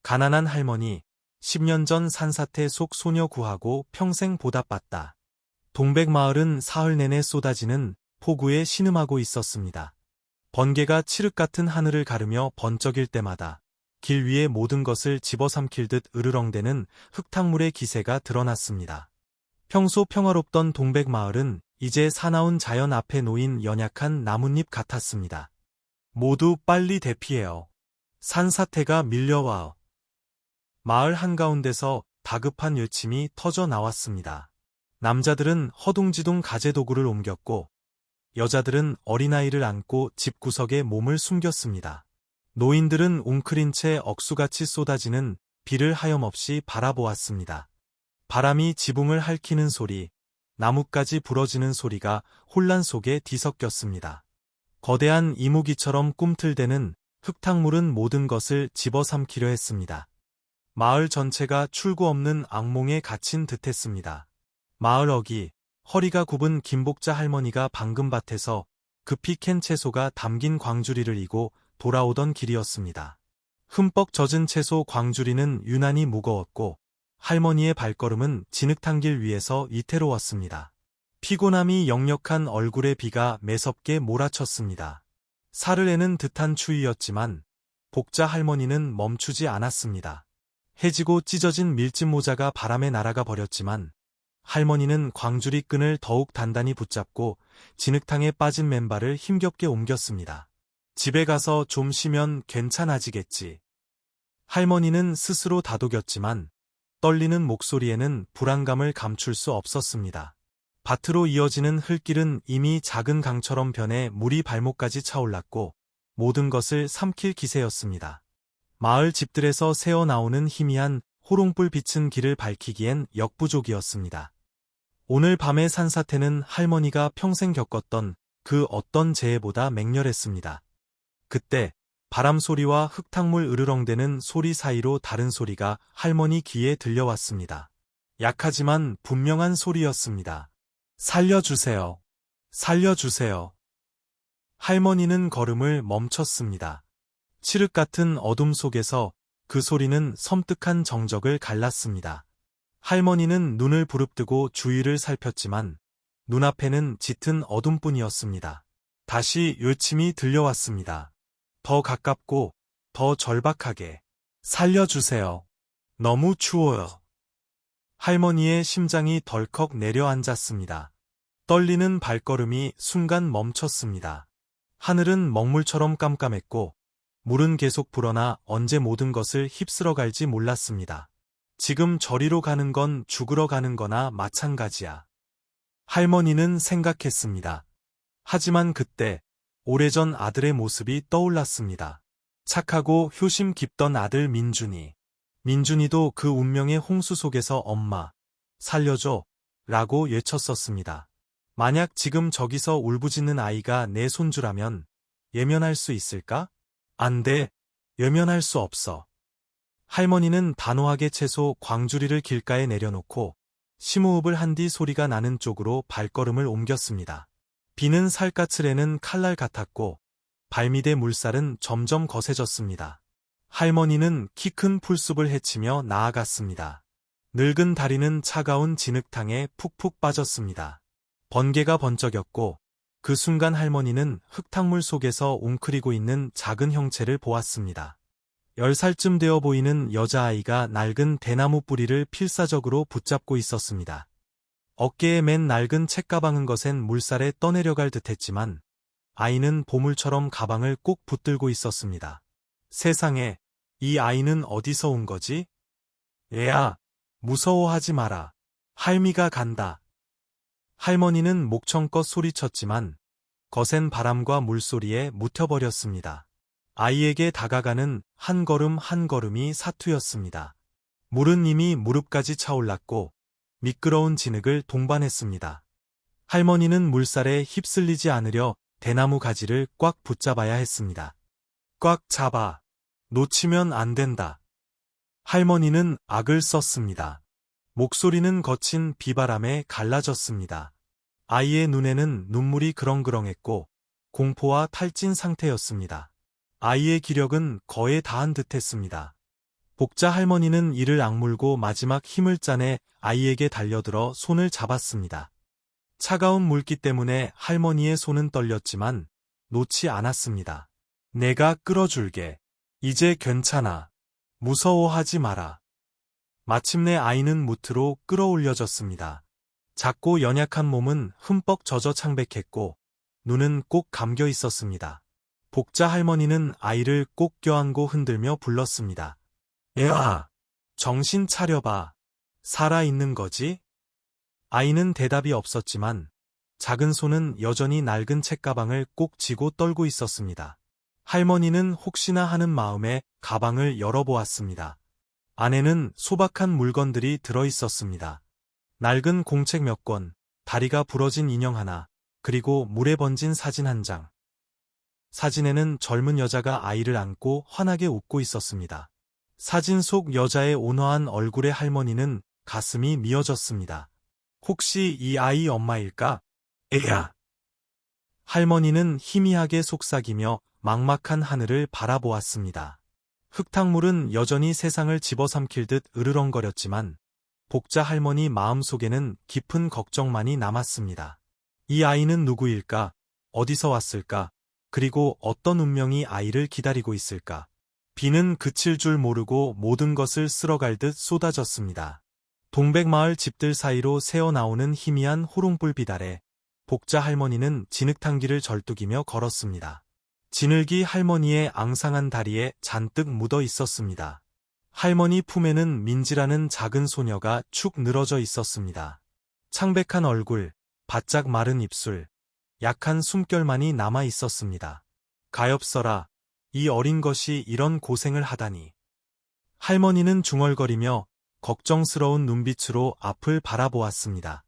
가난한 할머니, 10년 전 산사태 속 소녀 구하고 평생 보답받다. 동백마을은 사흘 내내 쏟아지는 폭우에 신음하고 있었습니다. 번개가 칠흑 같은 하늘을 가르며 번쩍일 때마다 길 위의 모든 것을 집어삼킬 듯 으르렁대는 흙탕물의 기세가 드러났습니다. 평소 평화롭던 동백마을은 이제 사나운 자연 앞에 놓인 연약한 나뭇잎 같았습니다. 모두 빨리 대피해요. 산사태가 밀려와요. 마을 한가운데서 다급한 외침이 터져 나왔습니다. 남자들은 허둥지둥 가재도구를 옮겼고 여자들은 어린아이를 안고 집구석에 몸을 숨겼습니다. 노인들은 웅크린 채 억수같이 쏟아지는 비를 하염없이 바라보았습니다. 바람이 지붕을 핥히는 소리, 나뭇가지 부러지는 소리가 혼란 속에 뒤섞였습니다. 거대한 이무기처럼 꿈틀대는 흙탕물은 모든 것을 집어삼키려 했습니다. 마을 전체가 출구 없는 악몽에 갇힌 듯했습니다. 마을 어귀, 허리가 굽은 김복자 할머니가 방금 밭에서 급히 캔 채소가 담긴 광주리를 이고 돌아오던 길이었습니다. 흠뻑 젖은 채소 광주리는 유난히 무거웠고 할머니의 발걸음은 진흙탕 길 위에서 위태로웠습니다. 피곤함이 역력한 얼굴에 비가 매섭게 몰아쳤습니다. 사르르는 듯한 추위였지만 복자 할머니는 멈추지 않았습니다. 해지고 찢어진 밀짚 모자가 바람에 날아가 버렸지만 할머니는 광주리 끈을 더욱 단단히 붙잡고 진흙탕에 빠진 맨발을 힘겹게 옮겼습니다. 집에 가서 좀 쉬면 괜찮아지겠지. 할머니는 스스로 다독였지만 떨리는 목소리에는 불안감을 감출 수 없었습니다. 밭으로 이어지는 흙길은 이미 작은 강처럼 변해 물이 발목까지 차올랐고 모든 것을 삼킬 기세였습니다. 마을 집들에서 새어나오는 희미한 호롱불 비친 길을 밝히기엔 역부족이었습니다. 오늘 밤의 산사태는 할머니가 평생 겪었던 그 어떤 재해보다 맹렬했습니다. 그때 바람 소리와 흙탕물 으르렁대는 소리 사이로 다른 소리가 할머니 귀에 들려왔습니다. 약하지만 분명한 소리였습니다. 살려주세요. 살려주세요. 할머니는 걸음을 멈췄습니다. 칠흑 같은 어둠 속에서 그 소리는 섬뜩한 정적을 갈랐습니다. 할머니는 눈을 부릅뜨고 주위를 살폈지만 눈앞에는 짙은 어둠뿐이었습니다. 다시 외침이 들려왔습니다. 더 가깝고 더 절박하게. 살려주세요. 너무 추워요. 할머니의 심장이 덜컥 내려앉았습니다. 떨리는 발걸음이 순간 멈췄습니다. 하늘은 먹물처럼 깜깜했고 물은 계속 불어나 언제 모든 것을 휩쓸어 갈지 몰랐습니다. 지금 저리로 가는 건 죽으러 가는 거나 마찬가지야. 할머니는 생각했습니다. 하지만 그때 오래전 아들의 모습이 떠올랐습니다. 착하고 효심 깊던 아들 민준이. 민준이도 그 운명의 홍수 속에서 엄마, 살려줘 라고 외쳤었습니다. 만약 지금 저기서 울부짖는 아이가 내 손주라면 예면할 수 있을까? 안 돼. 예면할 수 없어. 할머니는 단호하게 채소 광주리를 길가에 내려놓고 심호흡을 한 뒤 소리가 나는 쪽으로 발걸음을 옮겼습니다. 비는 살갗을에는 칼날 같았고 발밑의 물살은 점점 거세졌습니다. 할머니는 키 큰 풀숲을 헤치며 나아갔습니다. 늙은 다리는 차가운 진흙탕에 푹푹 빠졌습니다. 번개가 번쩍였고 그 순간 할머니는 흙탕물 속에서 웅크리고 있는 작은 형체를 보았습니다. 10살쯤 되어 보이는 여자아이가 낡은 대나무 뿌리를 필사적으로 붙잡고 있었습니다. 어깨에 맨 낡은 책가방은 것엔 물살에 떠내려갈 듯했지만 아이는 보물처럼 가방을 꼭 붙들고 있었습니다. 세상에, 이 아이는 어디서 온 거지? 애야, 무서워하지 마라. 할미가 간다. 할머니는 목청껏 소리쳤지만 거센 바람과 물소리에 묻혀버렸습니다. 아이에게 다가가는 한 걸음 한 걸음이 사투였습니다. 물은 이미 무릎까지 차올랐고 미끄러운 진흙을 동반했습니다. 할머니는 물살에 휩쓸리지 않으려 대나무 가지를 꽉 붙잡아야 했습니다. 꽉 잡아. 놓치면 안 된다. 할머니는 악을 썼습니다. 목소리는 거친 비바람에 갈라졌습니다. 아이의 눈에는 눈물이 그렁그렁했고 공포와 탈진 상태였습니다. 아이의 기력은 거의 다한 듯했습니다. 복자 할머니는 이를 악물고 마지막 힘을 짜내 아이에게 달려들어 손을 잡았습니다. 차가운 물기 때문에 할머니의 손은 떨렸지만 놓지 않았습니다. 내가 끌어줄게. 이제 괜찮아. 무서워하지 마라. 마침내 아이는 무트로 끌어올려졌습니다. 작고 연약한 몸은 흠뻑 젖어 창백했고 눈은 꼭 감겨 있었습니다. 복자 할머니는 아이를 꼭 껴안고 흔들며 불렀습니다. 애아, 정신 차려봐. 살아있는 거지? 아이는 대답이 없었지만 작은 손은 여전히 낡은 책가방을 꼭 쥐고 떨고 있었습니다. 할머니는 혹시나 하는 마음에 가방을 열어보았습니다. 안에는 소박한 물건들이 들어있었습니다. 낡은 공책 몇 권, 다리가 부러진 인형 하나, 그리고 물에 번진 사진 한 장. 사진에는 젊은 여자가 아이를 안고 환하게 웃고 있었습니다. 사진 속 여자의 온화한 얼굴에 할머니는 가슴이 미어졌습니다. 혹시 이 아이 엄마일까? 애야. 할머니는 희미하게 속삭이며 막막한 하늘을 바라보았습니다. 흙탕물은 여전히 세상을 집어삼킬 듯 으르렁거렸지만 복자 할머니 마음속에는 깊은 걱정만이 남았습니다. 이 아이는 누구일까? 어디서 왔을까? 그리고 어떤 운명이 아이를 기다리고 있을까? 비는 그칠 줄 모르고 모든 것을 쓸어갈 듯 쏟아졌습니다. 동백마을 집들 사이로 새어나오는 희미한 호롱불빛 아래 복자 할머니는 진흙탕기를 절뚝이며 걸었습니다. 진흙이 할머니의 앙상한 다리에 잔뜩 묻어 있었습니다. 할머니 품에는 민지라는 작은 소녀가 축 늘어져 있었습니다. 창백한 얼굴, 바짝 마른 입술, 약한 숨결만이 남아 있었습니다. 가엾어라, 이 어린 것이 이런 고생을 하다니. 할머니는 중얼거리며 걱정스러운 눈빛으로 앞을 바라보았습니다.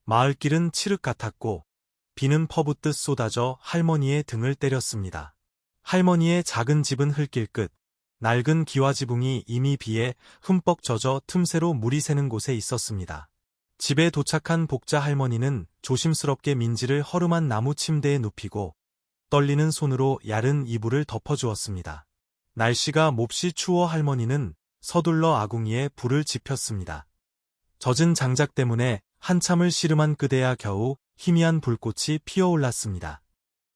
마을길은 칠흑 같았고 비는 퍼붓듯 쏟아져 할머니의 등을 때렸습니다. 할머니의 작은 집은 흙길 끝, 낡은 기와지붕이 이미 비에 흠뻑 젖어 틈새로 물이 새는 곳에 있었습니다. 집에 도착한 복자 할머니는 조심스럽게 민지를 허름한 나무 침대에 눕히고 떨리는 손으로 야른 이불을 덮어주었습니다. 날씨가 몹시 추워 할머니는 서둘러 아궁이에 불을 지폈습니다. 젖은 장작 때문에 한참을 씨름한 그대야 겨우 희미한 불꽃이 피어올랐습니다.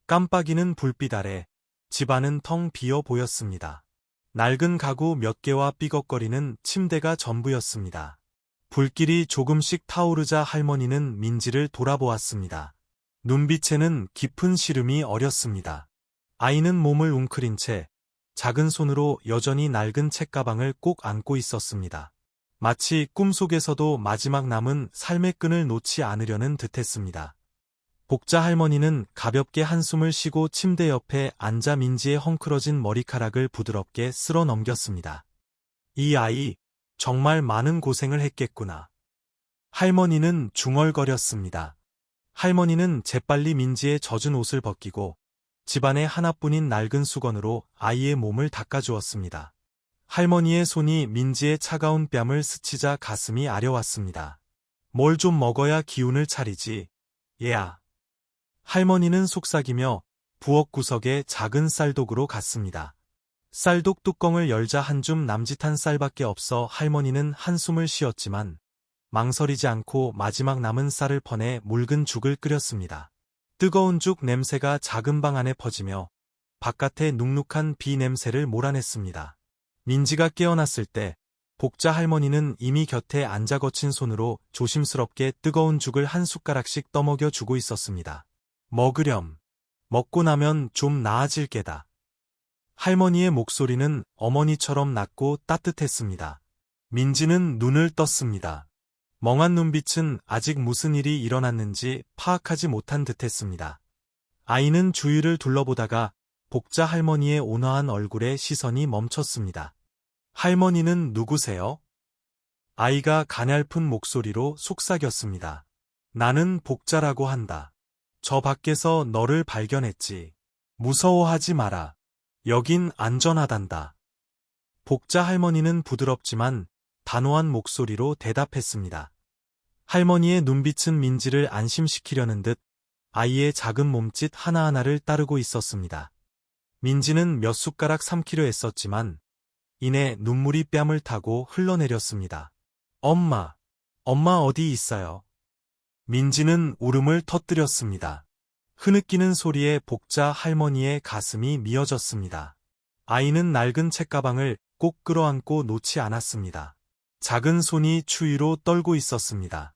깜빡이는 불빛 아래 집안은 텅 비어 보였습니다. 낡은 가구 몇 개와 삐걱거리는 침대가 전부였습니다. 불길이 조금씩 타오르자 할머니는 민지를 돌아보았습니다. 눈빛에는 깊은 시름이 어렸습니다. 아이는 몸을 웅크린 채 작은 손으로 여전히 낡은 책가방을 꼭 안고 있었습니다. 마치 꿈속에서도 마지막 남은 삶의 끈을 놓지 않으려는 듯했습니다. 복자 할머니는 가볍게 한숨을 쉬고 침대 옆에 앉아 민지의 헝클어진 머리카락을 부드럽게 쓸어 넘겼습니다. 이 아이 정말 많은 고생을 했겠구나. 할머니는 중얼거렸습니다. 할머니는 재빨리 민지의 젖은 옷을 벗기고 집안에 하나뿐인 낡은 수건으로 아이의 몸을 닦아주었습니다. 할머니의 손이 민지의 차가운 뺨을 스치자 가슴이 아려왔습니다. 뭘 좀 먹어야 기운을 차리지, 얘야. 할머니는 속삭이며 부엌 구석에 작은 쌀독으로 갔습니다. 쌀독 뚜껑을 열자 한 줌 남짓한 쌀밖에 없어 할머니는 한숨을 쉬었지만 망설이지 않고 마지막 남은 쌀을 퍼내 묽은 죽을 끓였습니다. 뜨거운 죽 냄새가 작은 방 안에 퍼지며 바깥의 눅눅한 비 냄새를 몰아냈습니다. 민지가 깨어났을 때 복자 할머니는 이미 곁에 앉아 거친 손으로 조심스럽게 뜨거운 죽을 한 숟가락씩 떠먹여 주고 있었습니다. 먹으렴. 먹고 나면 좀 나아질 게다. 할머니의 목소리는 어머니처럼 낮고 따뜻했습니다. 민지는 눈을 떴습니다. 멍한 눈빛은 아직 무슨 일이 일어났는지 파악하지 못한 듯했습니다. 아이는 주위를 둘러보다가 복자 할머니의 온화한 얼굴에 시선이 멈췄습니다. 할머니는 누구세요? 아이가 가냘픈 목소리로 속삭였습니다. 나는 복자라고 한다. 저 밖에서 너를 발견했지. 무서워하지 마라. 여긴 안전하단다. 복자 할머니는 부드럽지만 단호한 목소리로 대답했습니다. 할머니의 눈빛은 민지를 안심시키려는 듯 아이의 작은 몸짓 하나하나를 따르고 있었습니다. 민지는 몇 숟가락 삼키려 애썼지만 이내 눈물이 뺨을 타고 흘러내렸습니다. 엄마, 엄마 어디 있어요? 민지는 울음을 터뜨렸습니다. 흐느끼는 소리에 복자 할머니의 가슴이 미어졌습니다. 아이는 낡은 책가방을 꼭 끌어안고 놓지 않았습니다. 작은 손이 추위로 떨고 있었습니다.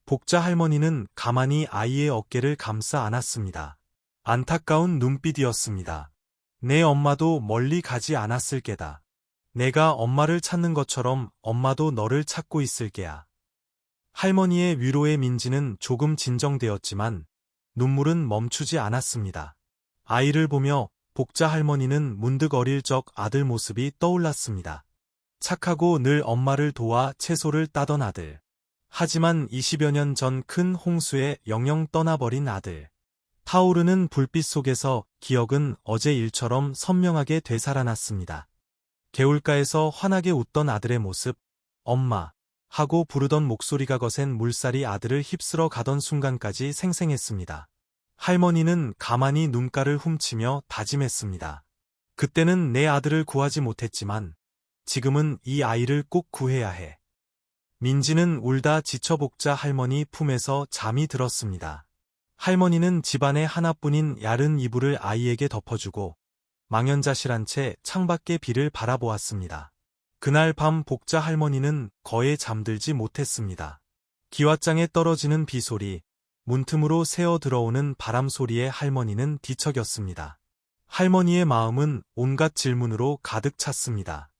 복자 할머니는 가만히 아이의 어깨를 감싸 안았습니다. 안타까운 눈빛이었습니다. 내 엄마도 멀리 가지 않았을 게다. 내가 엄마를 찾는 것처럼 엄마도 너를 찾고 있을 게야. 할머니의 위로에 민지는 조금 진정되었지만 눈물은 멈추지 않았습니다. 아이를 보며 복자 할머니는 문득 어릴 적 아들 모습이 떠올랐습니다. 착하고 늘 엄마를 도와 채소를 따던 아들. 하지만 20여 년 전 큰 홍수에 영영 떠나버린 아들. 타오르는 불빛 속에서 기억은 어제 일처럼 선명하게 되살아났습니다. 개울가에서 환하게 웃던 아들의 모습, 엄마 하고 부르던 목소리가 거센 물살이 아들을 휩쓸어 가던 순간까지 생생했습니다. 할머니는 가만히 눈가를 훔치며 다짐했습니다. 그때는 내 아들을 구하지 못했지만 지금은 이 아이를 꼭 구해야 해. 민지는 울다 지쳐 복자 할머니 품에서 잠이 들었습니다. 할머니는 집안의 하나뿐인 얇은 이불을 아이에게 덮어주고 망연자실한 채 창밖의 비를 바라보았습니다. 그날 밤 복자 할머니는 거의 잠들지 못했습니다. 기왓장에 떨어지는 비소리, 문틈으로 새어 들어오는 바람 소리에 할머니는 뒤척였습니다. 할머니의 마음은 온갖 질문으로 가득 찼습니다.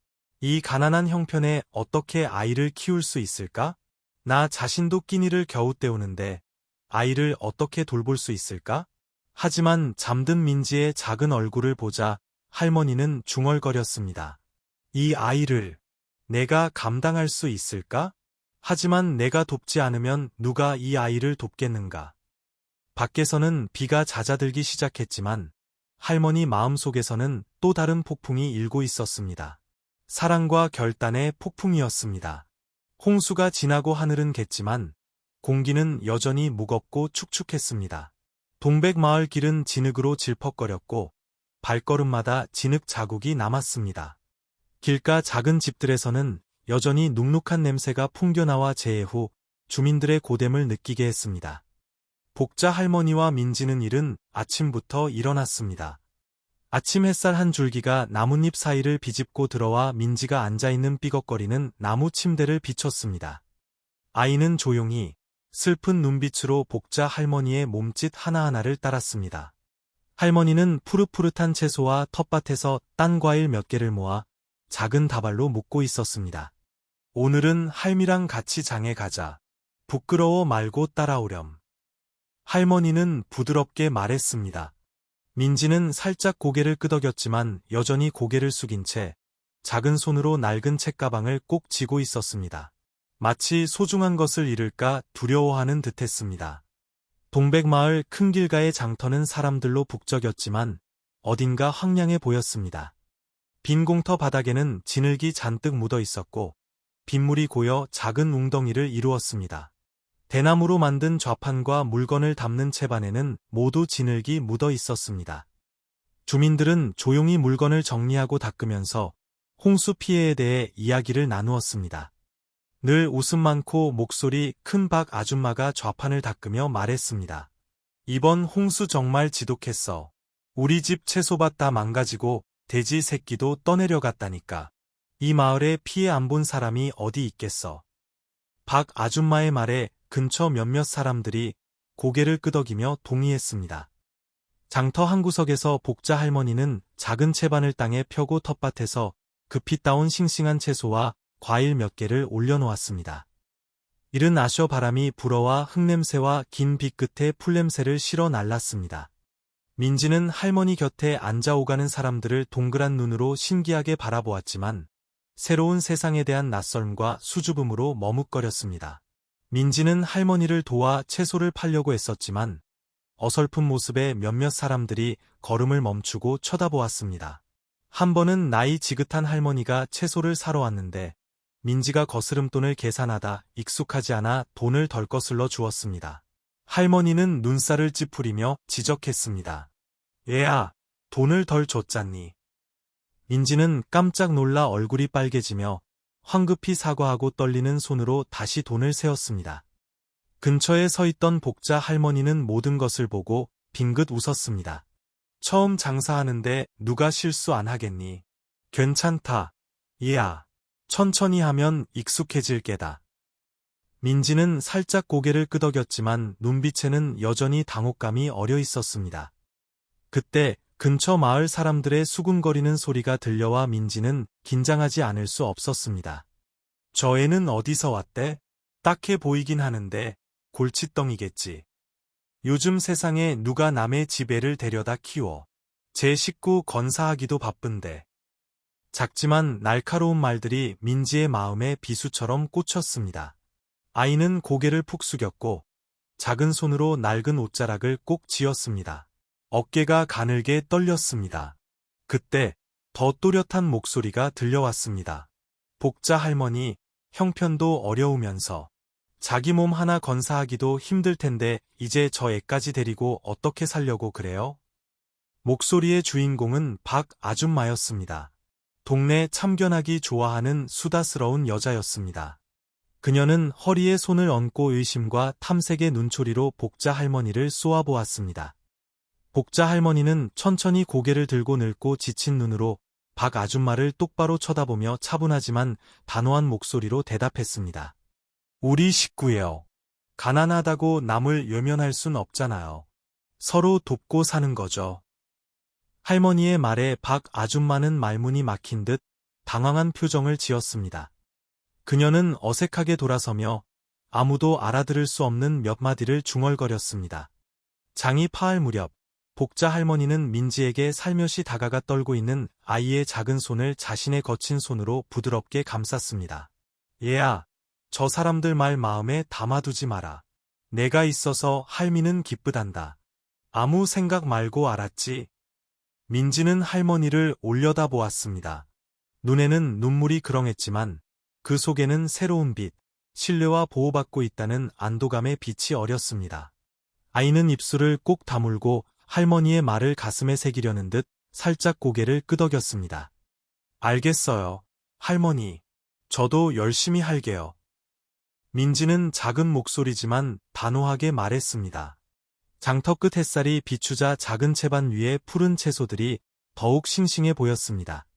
이 가난한 형편에 어떻게 아이를 키울 수 있을까? 나 자신도 끼니를 겨우 때우는데 아이를 어떻게 돌볼 수 있을까? 하지만 잠든 민지의 작은 얼굴을 보자 할머니는 중얼거렸습니다. 이 아이를 내가 감당할 수 있을까? 하지만 내가 돕지 않으면 누가 이 아이를 돕겠는가? 밖에서는 비가 잦아들기 시작했지만 할머니 마음속에서는 또 다른 폭풍이 일고 있었습니다. 사랑과 결단의 폭풍이었습니다. 홍수가 지나고 하늘은 겠지만 공기는 여전히 무겁고 축축했습니다. 동백마을 길은 진흙으로 질퍽거렸고 발걸음마다 진흙 자국이 남았습니다. 길가 작은 집들에서는 여전히 눅눅한 냄새가 풍겨나와 재해 후 주민들의 고됨을 느끼게 했습니다. 복자 할머니와 민지는 이른 아침부터 일어났습니다. 아침 햇살 한 줄기가 나뭇잎 사이를 비집고 들어와 민지가 앉아있는 삐걱거리는 나무 침대를 비췄습니다. 아이는 조용히 슬픈 눈빛으로 복자 할머니의 몸짓 하나하나를 따랐습니다. 할머니는 푸릇푸릇한 채소와 텃밭에서 딴 과일 몇 개를 모아 작은 다발로 묶고 있었습니다. 오늘은 할미랑 같이 장에 가자. 부끄러워 말고 따라오렴. 할머니는 부드럽게 말했습니다. 민지는 살짝 고개를 끄덕였지만 여전히 고개를 숙인 채 작은 손으로 낡은 책가방을 꼭 쥐고 있었습니다. 마치 소중한 것을 잃을까 두려워하는 듯했습니다. 동백마을 큰 길가의 장터는 사람들로 북적였지만 어딘가 황량해 보였습니다. 빈 공터 바닥에는 진흙이 잔뜩 묻어 있었고 빗물이 고여 작은 웅덩이를 이루었습니다. 대나무로 만든 좌판과 물건을 담는 채반에는 모두 진흙이 묻어 있었습니다. 주민들은 조용히 물건을 정리하고 닦으면서 홍수 피해에 대해 이야기를 나누었습니다. 늘 웃음 많고 목소리 큰 박 아줌마가 좌판을 닦으며 말했습니다. 이번 홍수 정말 지독했어. 우리 집 채소밭 다 망가지고 돼지 새끼도 떠내려갔다니까. 이 마을에 피해 안 본 사람이 어디 있겠어. 박 아줌마의 말에 근처 몇몇 사람들이 고개를 끄덕이며 동의했습니다. 장터 한 구석에서 복자 할머니는 작은 채반을 땅에 펴고 텃밭에서 급히 따온 싱싱한 채소와 과일 몇 개를 올려놓았습니다. 이른 아셔 바람이 불어와 흙냄새와 긴 빛 끝에 풀냄새를 실어 날랐습니다. 민지는 할머니 곁에 앉아 오가는 사람들을 동그란 눈으로 신기하게 바라보았지만 새로운 세상에 대한 낯설음과 수줍음으로 머뭇거렸습니다. 민지는 할머니를 도와 채소를 팔려고 애썼지만 어설픈 모습에 몇몇 사람들이 걸음을 멈추고 쳐다보았습니다. 한 번은 나이 지긋한 할머니가 채소를 사러 왔는데 민지가 거스름돈을 계산하다 익숙하지 않아 돈을 덜 거슬러 주었습니다. 할머니는 눈살을 찌푸리며 지적했습니다. 얘야, 돈을 덜 줬잖니. 민지는 깜짝 놀라 얼굴이 빨개지며 황급히 사과하고 떨리는 손으로 다시 돈을 세었습니다. 근처에 서 있던 복자 할머니는 모든 것을 보고 빙긋 웃었습니다. 처음 장사하는데 누가 실수 안 하겠니? 괜찮다. 얘야. 천천히 하면 익숙해질 게다. 민지는 살짝 고개를 끄덕였지만 눈빛에는 여전히 당혹감이 어려 있었습니다. 그때 근처 마을 사람들의 수군거리는 소리가 들려와 민지는 긴장하지 않을 수 없었습니다. 저 애는 어디서 왔대? 딱해 보이긴 하는데 골칫덩이겠지. 요즘 세상에 누가 남의 집 애를 데려다 키워. 제 식구 건사하기도 바쁜데. 작지만 날카로운 말들이 민지의 마음에 비수처럼 꽂혔습니다. 아이는 고개를 푹 숙였고 작은 손으로 낡은 옷자락을 꼭 쥐었습니다. 어깨가 가늘게 떨렸습니다. 그때 더 또렷한 목소리가 들려왔습니다. 복자 할머니, 형편도 어려우면서 자기 몸 하나 건사하기도 힘들 텐데 이제 저 애까지 데리고 어떻게 살려고 그래요? 목소리의 주인공은 박 아줌마였습니다. 동네 참견하기 좋아하는 수다스러운 여자였습니다. 그녀는 허리에 손을 얹고 의심과 탐색의 눈초리로 복자 할머니를 쏘아보았습니다. 복자 할머니는 천천히 고개를 들고 늙고 지친 눈으로 박 아줌마를 똑바로 쳐다보며 차분하지만 단호한 목소리로 대답했습니다. 우리 식구예요. 가난하다고 남을 외면할 순 없잖아요. 서로 돕고 사는 거죠. 할머니의 말에 박 아줌마는 말문이 막힌 듯 당황한 표정을 지었습니다. 그녀는 어색하게 돌아서며 아무도 알아들을 수 없는 몇 마디를 중얼거렸습니다. 장이 파할 무렵 복자 할머니는 민지에게 살며시 다가가 떨고 있는 아이의 작은 손을 자신의 거친 손으로 부드럽게 감쌌습니다. 얘야, 저 사람들 말 마음에 담아두지 마라. 내가 있어서 할미는 기쁘단다. 아무 생각 말고 알았지? 민지는 할머니를 올려다보았습니다. 눈에는 눈물이 그렁했지만 그 속에는 새로운 빛, 신뢰와 보호받고 있다는 안도감의 빛이 어렸습니다. 아이는 입술을 꼭 다물고 할머니의 말을 가슴에 새기려는 듯 살짝 고개를 끄덕였습니다. 알겠어요, 할머니. 저도 열심히 할게요. 민지는 작은 목소리지만 단호하게 말했습니다. 장터 끝 햇살이 비추자 작은 채반 위에 푸른 채소들이 더욱 싱싱해 보였습니다.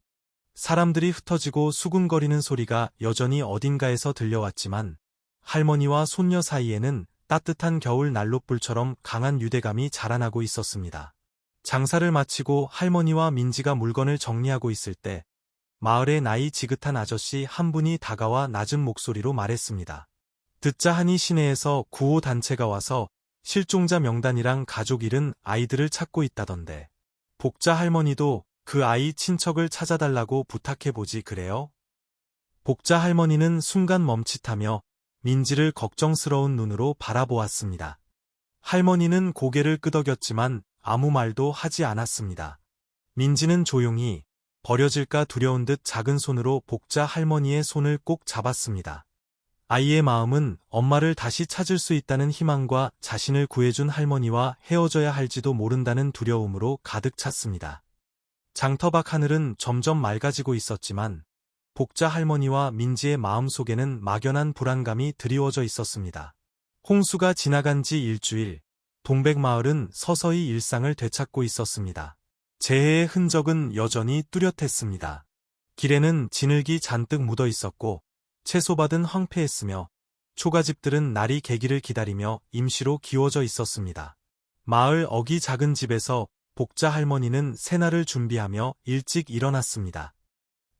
사람들이 흩어지고 수군거리는 소리가 여전히 어딘가에서 들려왔지만 할머니와 손녀 사이에는 따뜻한 겨울 난로불처럼 강한 유대감이 자라나고 있었습니다. 장사를 마치고 할머니와 민지가 물건을 정리하고 있을 때 마을의 나이 지긋한 아저씨 한 분이 다가와 낮은 목소리로 말했습니다. 듣자 하니 시내에서 구호단체가 와서 실종자 명단이랑 가족 잃은 아이들을 찾고 있다던데. 복자 할머니도 그 아이 친척을 찾아달라고 부탁해보지 그래요? 복자 할머니는 순간 멈칫하며 민지를 걱정스러운 눈으로 바라보았습니다. 할머니는 고개를 끄덕였지만 아무 말도 하지 않았습니다. 민지는 조용히 버려질까 두려운 듯 작은 손으로 복자 할머니의 손을 꼭 잡았습니다. 아이의 마음은 엄마를 다시 찾을 수 있다는 희망과 자신을 구해준 할머니와 헤어져야 할지도 모른다는 두려움으로 가득 찼습니다. 장터밖 하늘은 점점 맑아지고 있었지만 복자 할머니와 민지의 마음속에는 막연한 불안감이 드리워져 있었습니다. 홍수가 지나간 지 일주일, 동백마을은 서서히 일상을 되찾고 있었습니다. 재해의 흔적은 여전히 뚜렷했습니다. 길에는 진흙이 잔뜩 묻어 있었고 채소밭은 황폐했으며 초가집들은 날이 개기를 기다리며 임시로 기워져 있었습니다. 마을 어기 작은 집에서 복자 할머니는 새날을 준비하며 일찍 일어났습니다.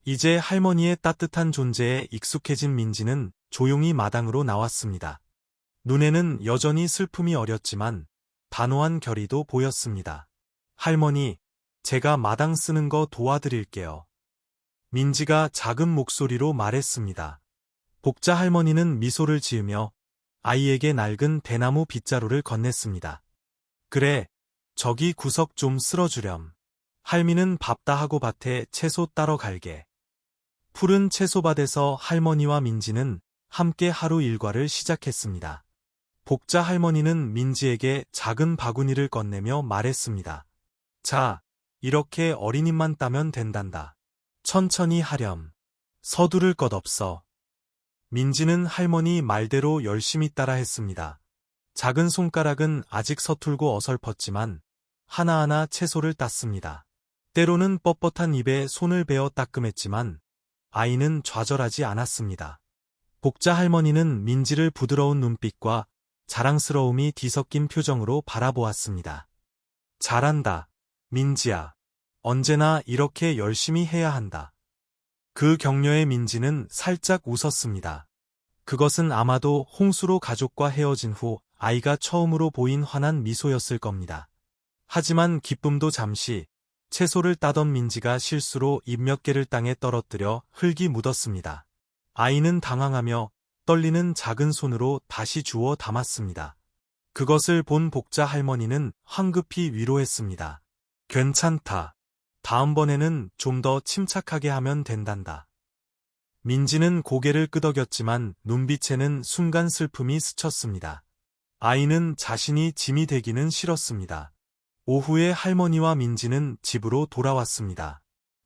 이제 할머니의 따뜻한 존재에 익숙해진 민지는 조용히 마당으로 나왔습니다. 눈에는 여전히 슬픔이 어렸지만 단호한 결의도 보였습니다. 할머니, 제가 마당 쓰는 거 도와드릴게요. 민지가 작은 목소리로 말했습니다. 복자 할머니는 미소를 지으며 아이에게 낡은 대나무 빗자루를 건넸습니다. 그래, 저기 구석 좀 쓸어주렴. 할미는 밥 다 하고 밭에 채소 따러 갈게. 푸른 채소밭에서 할머니와 민지는 함께 하루 일과를 시작했습니다. 복자 할머니는 민지에게 작은 바구니를 건네며 말했습니다. 자, 이렇게 어린 입만 따면 된단다. 천천히 하렴. 서두를 것 없어. 민지는 할머니 말대로 열심히 따라 했습니다. 작은 손가락은 아직 서툴고 어설펐지만 하나하나 채소를 땄습니다. 때로는 뻣뻣한 입에 손을 베어 따끔했지만 아이는 좌절하지 않았습니다. 복자 할머니는 민지를 부드러운 눈빛과 자랑스러움이 뒤섞인 표정으로 바라보았습니다. 잘한다, 민지야. 언제나 이렇게 열심히 해야 한다. 그 격려에 민지는 살짝 웃었습니다. 그것은 아마도 홍수로 가족과 헤어진 후 아이가 처음으로 보인 환한 미소였을 겁니다. 하지만 기쁨도 잠시, 채소를 따던 민지가 실수로 잎 몇 개를 땅에 떨어뜨려 흙이 묻었습니다. 아이는 당황하며 떨리는 작은 손으로 다시 주워 담았습니다. 그것을 본 복자 할머니는 황급히 위로했습니다. 괜찮다. 다음번에는 좀 더 침착하게 하면 된단다. 민지는 고개를 끄덕였지만 눈빛에는 순간 슬픔이 스쳤습니다. 아이는 자신이 짐이 되기는 싫었습니다. 오후에 할머니와 민지는 집으로 돌아왔습니다.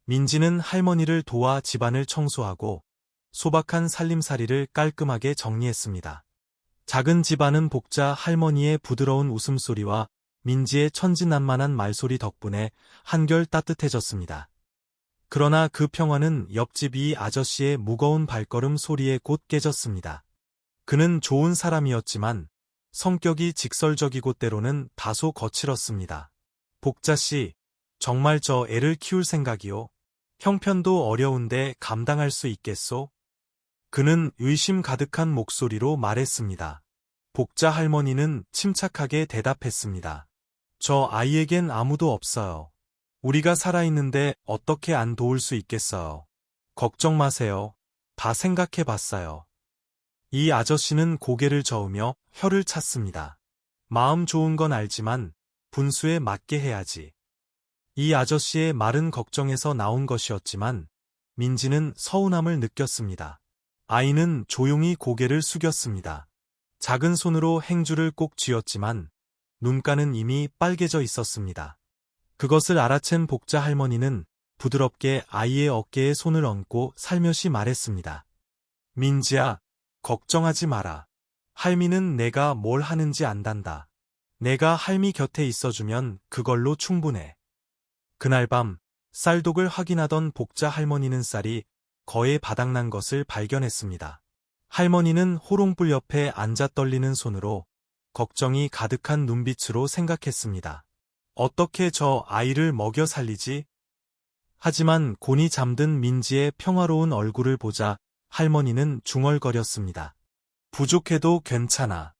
민지는 할머니를 도와 집안을 청소하고 소박한 살림살이를 깔끔하게 정리했습니다. 작은 집안은 복자 할머니의 부드러운 웃음소리와 민지의 천진난만한 말소리 덕분에 한결 따뜻해졌습니다. 그러나 그 평화는 옆집 이 아저씨의 무거운 발걸음 소리에 곧 깨졌습니다. 그는 좋은 사람이었지만 성격이 직설적이고 때로는 다소 거칠었습니다. 복자씨, 정말 저 애를 키울 생각이요? 형편도 어려운데 감당할 수 있겠소? 그는 의심 가득한 목소리로 말했습니다. 복자 할머니는 침착하게 대답했습니다. 저 아이에겐 아무도 없어요. 우리가 살아있는데 어떻게 안 도울 수 있겠어요. 걱정 마세요. 다 생각해봤어요. 이 아저씨는 고개를 저으며 혀를 찼습니다. 마음 좋은 건 알지만 분수에 맞게 해야지. 이 아저씨의 말은 걱정에서 나온 것이었지만 민지는 서운함을 느꼈습니다. 아이는 조용히 고개를 숙였습니다. 작은 손으로 행주를 꼭 쥐었지만 눈가는 이미 빨개져 있었습니다. 그것을 알아챈 복자 할머니는 부드럽게 아이의 어깨에 손을 얹고 살며시 말했습니다. 민지야, 걱정하지 마라. 할미는 내가 뭘 하는지 안단다. 내가 할미 곁에 있어주면 그걸로 충분해. 그날 밤 쌀독을 확인하던 복자 할머니는 쌀이 거의 바닥난 것을 발견했습니다. 할머니는 호롱불 옆에 앉아 떨리는 손으로 걱정이 가득한 눈빛으로 생각했습니다. 어떻게 저 아이를 먹여 살리지? 하지만 곤히 잠든 민지의 평화로운 얼굴을 보자 할머니는 중얼거렸습니다. 부족해도 괜찮아.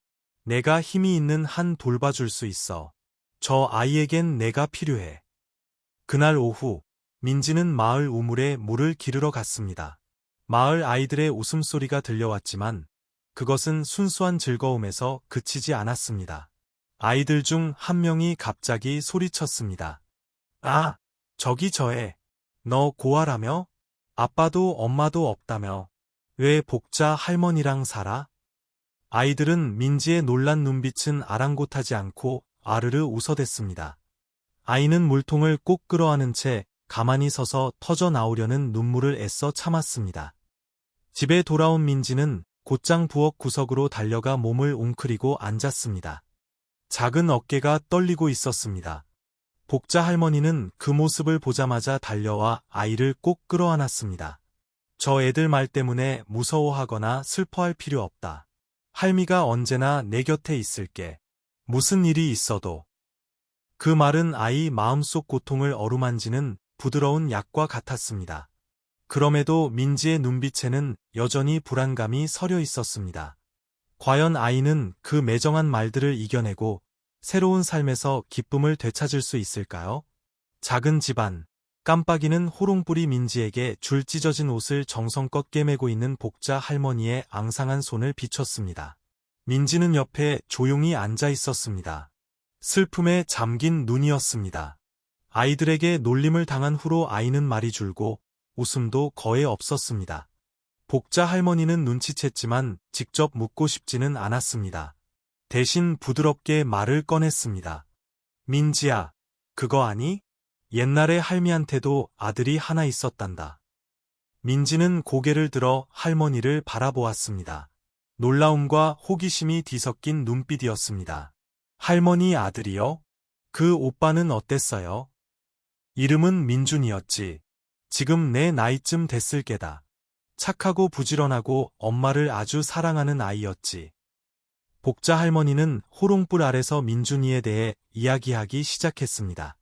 내가 힘이 있는 한 돌봐줄 수 있어. 저 아이에겐 내가 필요해. 그날 오후 민지는 마을 우물에 물을 기르러 갔습니다. 마을 아이들의 웃음소리가 들려왔지만 그것은 순수한 즐거움에서 그치지 않았습니다. 아이들 중 한 명이 갑자기 소리쳤습니다. 아, 저기 저애. 너 고아라며? 아빠도 엄마도 없다며. 왜 복자 할머니랑 살아? 아이들은 민지의 놀란 눈빛은 아랑곳하지 않고 아르르 웃어댔습니다. 아이는 물통을 꼭 끌어안은 채 가만히 서서 터져 나오려는 눈물을 애써 참았습니다. 집에 돌아온 민지는 곧장 부엌 구석으로 달려가 몸을 웅크리고 앉았습니다. 작은 어깨가 떨리고 있었습니다. 복자 할머니는 그 모습을 보자마자 달려와 아이를 꼭 끌어안았습니다. 저 애들 말 때문에 무서워하거나 슬퍼할 필요 없다. 할미가 언제나 내 곁에 있을게. 무슨 일이 있어도. 그 말은 아이 마음속 고통을 어루만지는 부드러운 약과 같았습니다. 그럼에도 민지의 눈빛에는 여전히 불안감이 서려 있었습니다. 과연 아이는 그 매정한 말들을 이겨내고 새로운 삶에서 기쁨을 되찾을 수 있을까요? 작은 집안, 깜빡이는 호롱불이 민지에게 줄 찢어진 옷을 정성껏 꿰매고 있는 복자 할머니의 앙상한 손을 비췄습니다. 민지는 옆에 조용히 앉아 있었습니다. 슬픔에 잠긴 눈이었습니다. 아이들에게 놀림을 당한 후로 아이는 말이 줄고 웃음도 거의 없었습니다. 복자 할머니는 눈치챘지만 직접 묻고 싶지는 않았습니다. 대신 부드럽게 말을 꺼냈습니다. 민지야, 그거 아니? 옛날에 할미한테도 아들이 하나 있었단다. 민지는 고개를 들어 할머니를 바라보았습니다. 놀라움과 호기심이 뒤섞인 눈빛이었습니다. 할머니 아들이요? 그 오빠는 어땠어요? 이름은 민준이었지. 지금 내 나이쯤 됐을 게다. 착하고 부지런하고 엄마를 아주 사랑하는 아이였지. 복자 할머니는 호롱불 아래서 민준이에 대해 이야기하기 시작했습니다.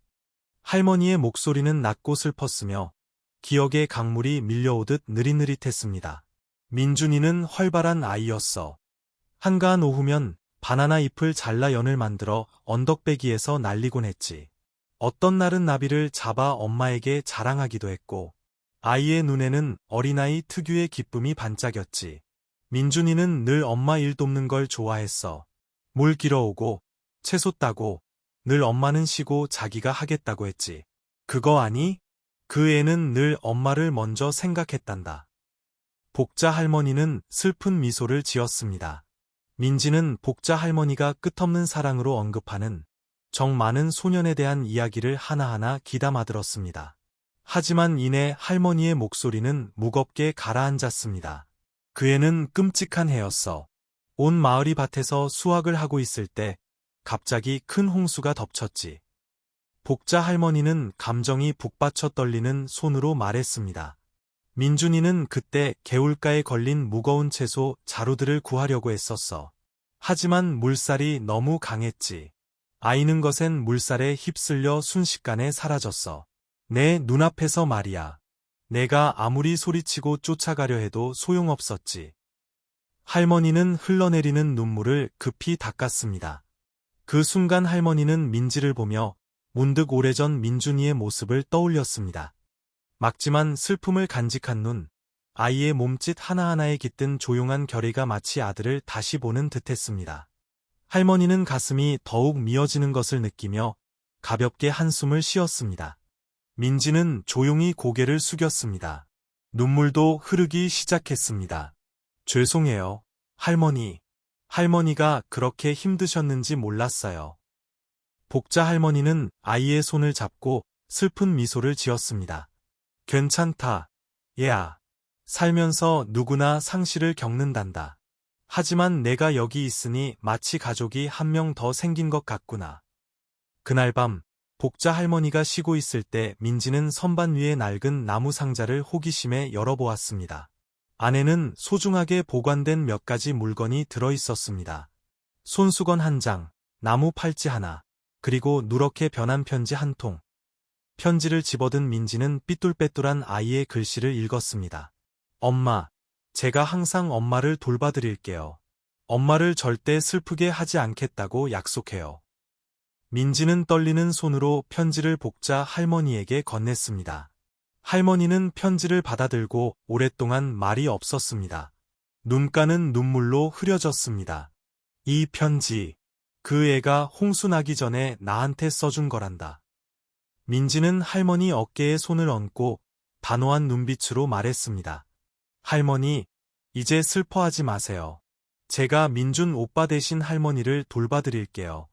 할머니의 목소리는 낮고 슬펐으며 기억의 강물이 밀려오듯 느릿느릿했습니다. 민준이는 활발한 아이였어. 한가한 오후면 바나나 잎을 잘라 연을 만들어 언덕배기에서 날리곤 했지. 어떤 날은 나비를 잡아 엄마에게 자랑하기도 했고, 아이의 눈에는 어린아이 특유의 기쁨이 반짝였지. 민준이는 늘 엄마 일 돕는 걸 좋아했어. 물 길어오고, 채소 따고, 늘 엄마는 쉬고 자기가 하겠다고 했지. 그거 아니? 그 애는 늘 엄마를 먼저 생각했단다. 복자 할머니는 슬픈 미소를 지었습니다. 민지는 복자 할머니가 끝없는 사랑으로 언급하는 정 많은 소년에 대한 이야기를 하나하나 귀담아 들었습니다. 하지만 이내 할머니의 목소리는 무겁게 가라앉았습니다. 그 애는 끔찍한 애였어. 온 마을이 밭에서 수확을 하고 있을 때 갑자기 큰 홍수가 덮쳤지. 복자 할머니는 감정이 북받쳐 떨리는 손으로 말했습니다. 민준이는 그때 개울가에 걸린 무거운 채소 자루들을 구하려고 애썼어. 하지만 물살이 너무 강했지. 아이는 것엔 물살에 휩쓸려 순식간에 사라졌어. 내 눈앞에서 말이야. 내가 아무리 소리치고 쫓아가려 해도 소용없었지. 할머니는 흘러내리는 눈물을 급히 닦았습니다. 그 순간 할머니는 민지를 보며 문득 오래전 민준이의 모습을 떠올렸습니다. 막지만 슬픔을 간직한 눈, 아이의 몸짓 하나하나에 깃든 조용한 결의가 마치 아들을 다시 보는 듯했습니다. 할머니는 가슴이 더욱 미어지는 것을 느끼며 가볍게 한숨을 쉬었습니다. 민지는 조용히 고개를 숙였습니다. 눈물도 흐르기 시작했습니다. 죄송해요, 할머니. 할머니가 그렇게 힘드셨는지 몰랐어요. 복자 할머니는 아이의 손을 잡고 슬픈 미소를 지었습니다. 괜찮다, 얘야. 살면서 누구나 상실을 겪는단다. 하지만 내가 여기 있으니 마치 가족이 한 명 더 생긴 것 같구나. 그날 밤, 복자 할머니가 쉬고 있을 때 민지는 선반 위에 낡은 나무 상자를 호기심에 열어보았습니다. 안에는 소중하게 보관된 몇 가지 물건이 들어있었습니다. 손수건 한 장, 나무 팔찌 하나, 그리고 누렇게 변한 편지 한 통. 편지를 집어든 민지는 삐뚤빼뚤한 아이의 글씨를 읽었습니다. 엄마, 제가 항상 엄마를 돌봐드릴게요. 엄마를 절대 슬프게 하지 않겠다고 약속해요. 민지는 떨리는 손으로 편지를 복자 할머니에게 건넸습니다. 할머니는 편지를 받아들고 오랫동안 말이 없었습니다. 눈가는 눈물로 흐려졌습니다. 이 편지, 그 애가 홍수 나기 전에 나한테 써준 거란다. 민지는 할머니 어깨에 손을 얹고 단호한 눈빛으로 말했습니다. 할머니, 이제 슬퍼하지 마세요. 제가 민준 오빠 대신 할머니를 돌봐드릴게요.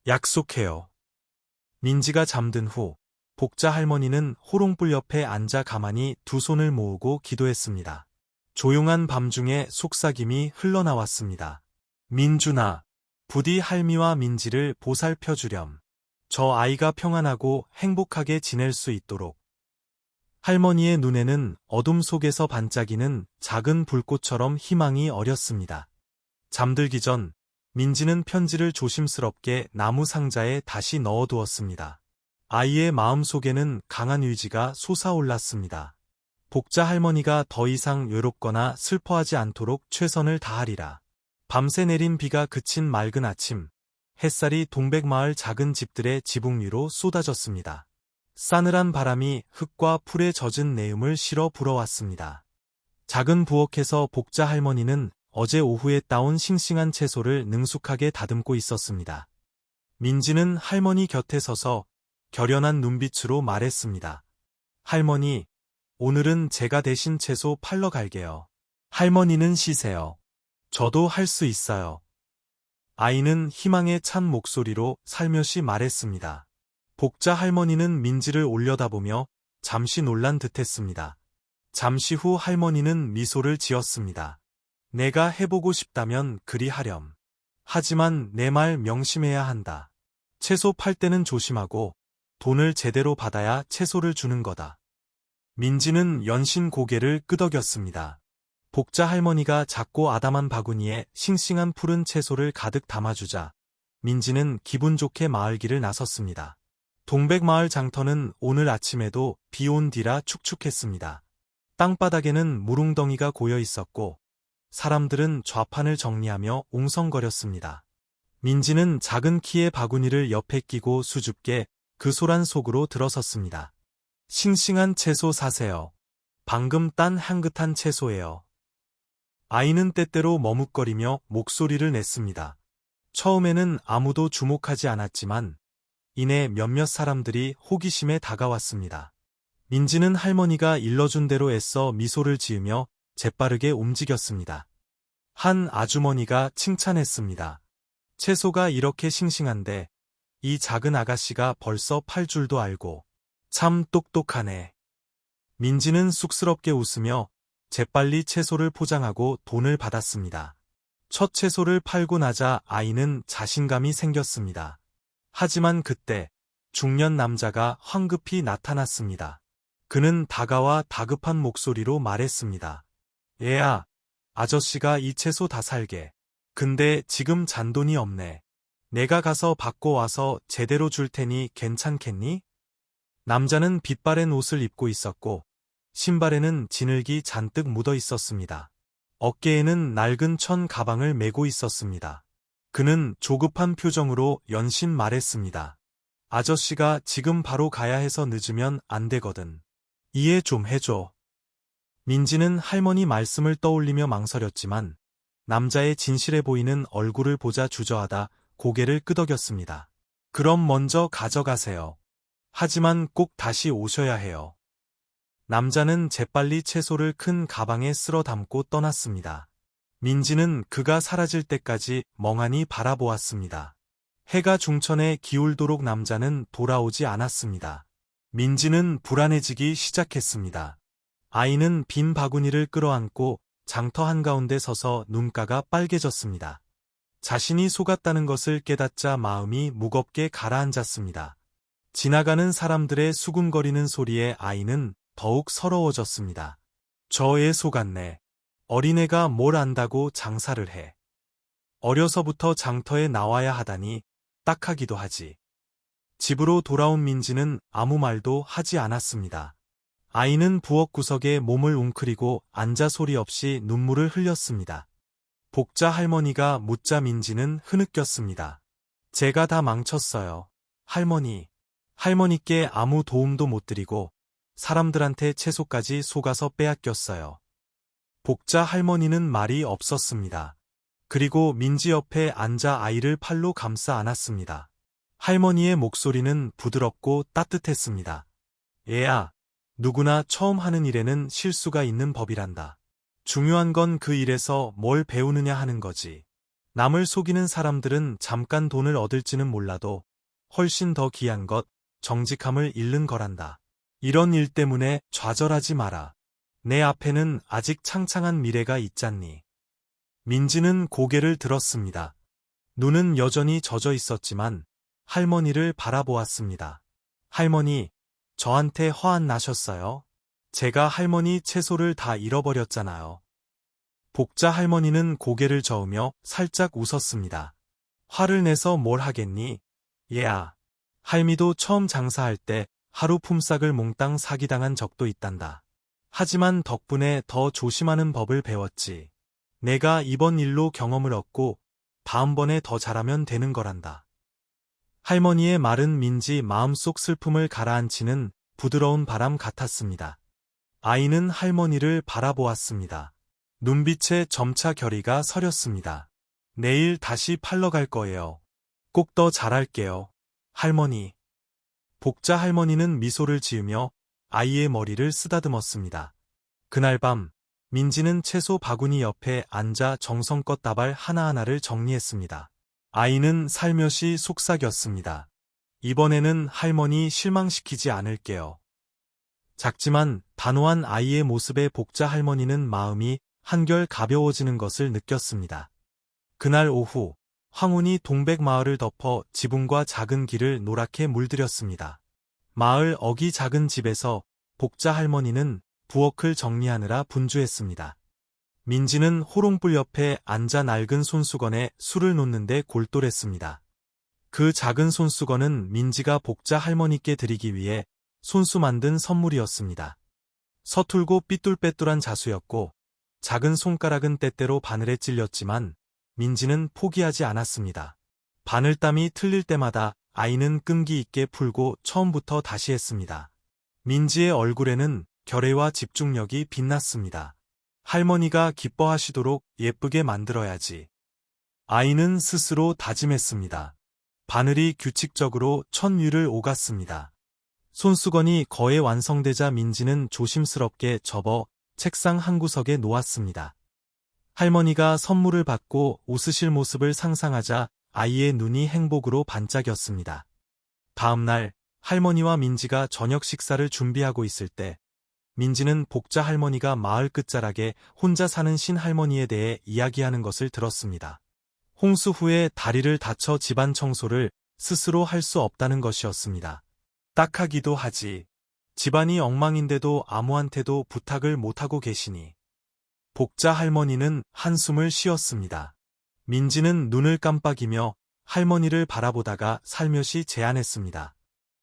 약속해요. 민지가 잠든 후 복자 할머니는 호롱불 옆에 앉아 가만히 두 손을 모으고 기도했습니다. 조용한 밤중에 속삭임이 흘러나왔습니다. 민준아, 부디 할미와 민지를 보살펴주렴. 저 아이가 평안하고 행복하게 지낼 수 있도록. 할머니의 눈에는 어둠 속에서 반짝이는 작은 불꽃처럼 희망이 어렸습니다. 잠들기 전 민지는 편지를 조심스럽게 나무 상자에 다시 넣어두었습니다. 아이의 마음속에는 강한 의지가 솟아올랐습니다. 복자 할머니가 더 이상 외롭거나 슬퍼하지 않도록 최선을 다하리라. 밤새 내린 비가 그친 맑은 아침, 햇살이 동백마을 작은 집들의 지붕 위로 쏟아졌습니다. 싸늘한 바람이 흙과 풀에 젖은 내음을 실어 불어왔습니다. 작은 부엌에서 복자 할머니는 어제 오후에 따온 싱싱한 채소를 능숙하게 다듬고 있었습니다. 민지는 할머니 곁에 서서 결연한 눈빛으로 말했습니다. 할머니, 오늘은 제가 대신 채소 팔러 갈게요. 할머니는 쉬세요. 저도 할 수 있어요. 아이는 희망에 찬 목소리로 살며시 말했습니다. 복자 할머니는 민지를 올려다보며 잠시 놀란 듯했습니다. 잠시 후 할머니는 미소를 지었습니다. 내가 해보고 싶다면 그리 하렴. 하지만 내 말 명심해야 한다. 채소 팔 때는 조심하고 돈을 제대로 받아야 채소를 주는 거다. 민지는 연신 고개를 끄덕였습니다. 복자 할머니가 작고 아담한 바구니에 싱싱한 푸른 채소를 가득 담아주자 민지는 기분 좋게 마을길을 나섰습니다. 동백마을 장터는 오늘 아침에도 비 온 뒤라 축축했습니다. 땅바닥에는 무릉덩이가 고여 있었고 사람들은 좌판을 정리하며 웅성거렸습니다. 민지는 작은 키의 바구니를 옆에 끼고 수줍게 그 소란 속으로 들어섰습니다. 싱싱한 채소 사세요. 방금 딴 향긋한 채소예요. 아이는 때때로 머뭇거리며 목소리를 냈습니다. 처음에는 아무도 주목하지 않았지만 이내 몇몇 사람들이 호기심에 다가왔습니다. 민지는 할머니가 일러준 대로 애써 미소를 지으며 재빠르게 움직였습니다. 한 아주머니가 칭찬했습니다. 채소가 이렇게 싱싱한데 이 작은 아가씨가 벌써 팔 줄도 알고 참 똑똑하네. 민지는 쑥스럽게 웃으며 재빨리 채소를 포장하고 돈을 받았습니다. 첫 채소를 팔고 나자 아이는 자신감이 생겼습니다. 하지만 그때 중년 남자가 황급히 나타났습니다. 그는 다가와 다급한 목소리로 말했습니다. 얘야, 아저씨가 이 채소 다 살게. 근데 지금 잔돈이 없네. 내가 가서 받고 와서 제대로 줄 테니 괜찮겠니? 남자는 빛바랜 옷을 입고 있었고 신발에는 진흙이 잔뜩 묻어 있었습니다. 어깨에는 낡은 천 가방을 메고 있었습니다. 그는 조급한 표정으로 연신 말했습니다. 아저씨가 지금 바로 가야 해서 늦으면 안 되거든. 이해 좀 해줘. 민지는 할머니 말씀을 떠올리며 망설였지만 남자의 진실해 보이는 얼굴을 보자 주저하다 고개를 끄덕였습니다. 그럼 먼저 가져가세요. 하지만 꼭 다시 오셔야 해요. 남자는 재빨리 채소를 큰 가방에 쓸어 담고 떠났습니다. 민지는 그가 사라질 때까지 멍하니 바라보았습니다. 해가 중천에 기울도록 남자는 돌아오지 않았습니다. 민지는 불안해지기 시작했습니다. 아이는 빈 바구니를 끌어안고 장터 한가운데 서서 눈가가 빨개졌습니다. 자신이 속았다는 것을 깨닫자 마음이 무겁게 가라앉았습니다. 지나가는 사람들의 수군거리는 소리에 아이는 더욱 서러워졌습니다. 저 애 속았네. 어린애가 뭘 안다고 장사를 해. 어려서부터 장터에 나와야 하다니 딱하기도 하지. 집으로 돌아온 민지는 아무 말도 하지 않았습니다. 아이는 부엌 구석에 몸을 웅크리고 앉아 소리 없이 눈물을 흘렸습니다. 복자 할머니가 묻자 민지는 흐느꼈습니다. 제가 다 망쳤어요. 할머니. 할머니께 아무 도움도 못 드리고 사람들한테 채소까지 속아서 빼앗겼어요. 복자 할머니는 말이 없었습니다. 그리고 민지 옆에 앉아 아이를 팔로 감싸 안았습니다. 할머니의 목소리는 부드럽고 따뜻했습니다. 얘야, 누구나 처음 하는 일에는 실수가 있는 법이란다. 중요한 건 그 일에서 뭘 배우느냐 하는 거지. 남을 속이는 사람들은 잠깐 돈을 얻을지는 몰라도 훨씬 더 귀한 것, 정직함을 잃는 거란다. 이런 일 때문에 좌절하지 마라. 내 앞에는 아직 창창한 미래가 있잖니. 민지는 고개를 들었습니다. 눈은 여전히 젖어 있었지만 할머니를 바라보았습니다. 할머니, 저한테 화안 나셨어요? 제가 할머니 채소를 다 잃어버렸잖아요. 복자 할머니는 고개를 저으며 살짝 웃었습니다. 화를 내서 뭘 하겠니? 얘야. 할미도 처음 장사할 때 하루 품삯을 몽땅 사기당한 적도 있단다. 하지만 덕분에 더 조심하는 법을 배웠지. 내가 이번 일로 경험을 얻고 다음번에 더 잘하면 되는 거란다. 할머니의 말은 민지 마음속 슬픔을 가라앉히는 부드러운 바람 같았습니다. 아이는 할머니를 바라보았습니다. 눈빛에 점차 결의가 서렸습니다. 내일 다시 팔러 갈 거예요. 꼭 더 잘할게요. 할머니. 복자 할머니는 미소를 지으며 아이의 머리를 쓰다듬었습니다. 그날 밤, 민지는 채소 바구니 옆에 앉아 정성껏 다발 하나하나를 정리했습니다. 아이는 살며시 속삭였습니다. 이번에는 할머니 실망시키지 않을게요. 작지만 단호한 아이의 모습에 복자 할머니는 마음이 한결 가벼워지는 것을 느꼈습니다. 그날 오후, 황혼이 동백마을을 덮어 지붕과 작은 길을 노랗게 물들였습니다. 마을 어기 작은 집에서 복자 할머니는 부엌을 정리하느라 분주했습니다. 민지는 호롱불 옆에 앉아 낡은 손수건에 술을 놓는데 골똘했습니다. 그 작은 손수건은 민지가 복자 할머니께 드리기 위해 손수 만든 선물이었습니다. 서툴고 삐뚤빼뚤한 자수였고 작은 손가락은 때때로 바늘에 찔렸지만 민지는 포기하지 않았습니다. 바늘땀이 틀릴 때마다 아이는 끈기 있게 풀고 처음부터 다시 했습니다. 민지의 얼굴에는 결의와 집중력이 빛났습니다. 할머니가 기뻐하시도록 예쁘게 만들어야지. 아이는 스스로 다짐했습니다. 바늘이 규칙적으로 천 위를 오갔습니다. 손수건이 거의 완성되자 민지는 조심스럽게 접어 책상 한 구석에 놓았습니다. 할머니가 선물을 받고 웃으실 모습을 상상하자 아이의 눈이 행복으로 반짝였습니다. 다음 날 할머니와 민지가 저녁 식사를 준비하고 있을 때 민지는 복자 할머니가 마을 끝자락에 혼자 사는 신할머니에 대해 이야기하는 것을 들었습니다. 홍수 후에 다리를 다쳐 집안 청소를 스스로 할 수 없다는 것이었습니다. 딱하기도 하지. 집안이 엉망인데도 아무한테도 부탁을 못하고 계시니. 복자 할머니는 한숨을 쉬었습니다. 민지는 눈을 깜빡이며 할머니를 바라보다가 살며시 제안했습니다.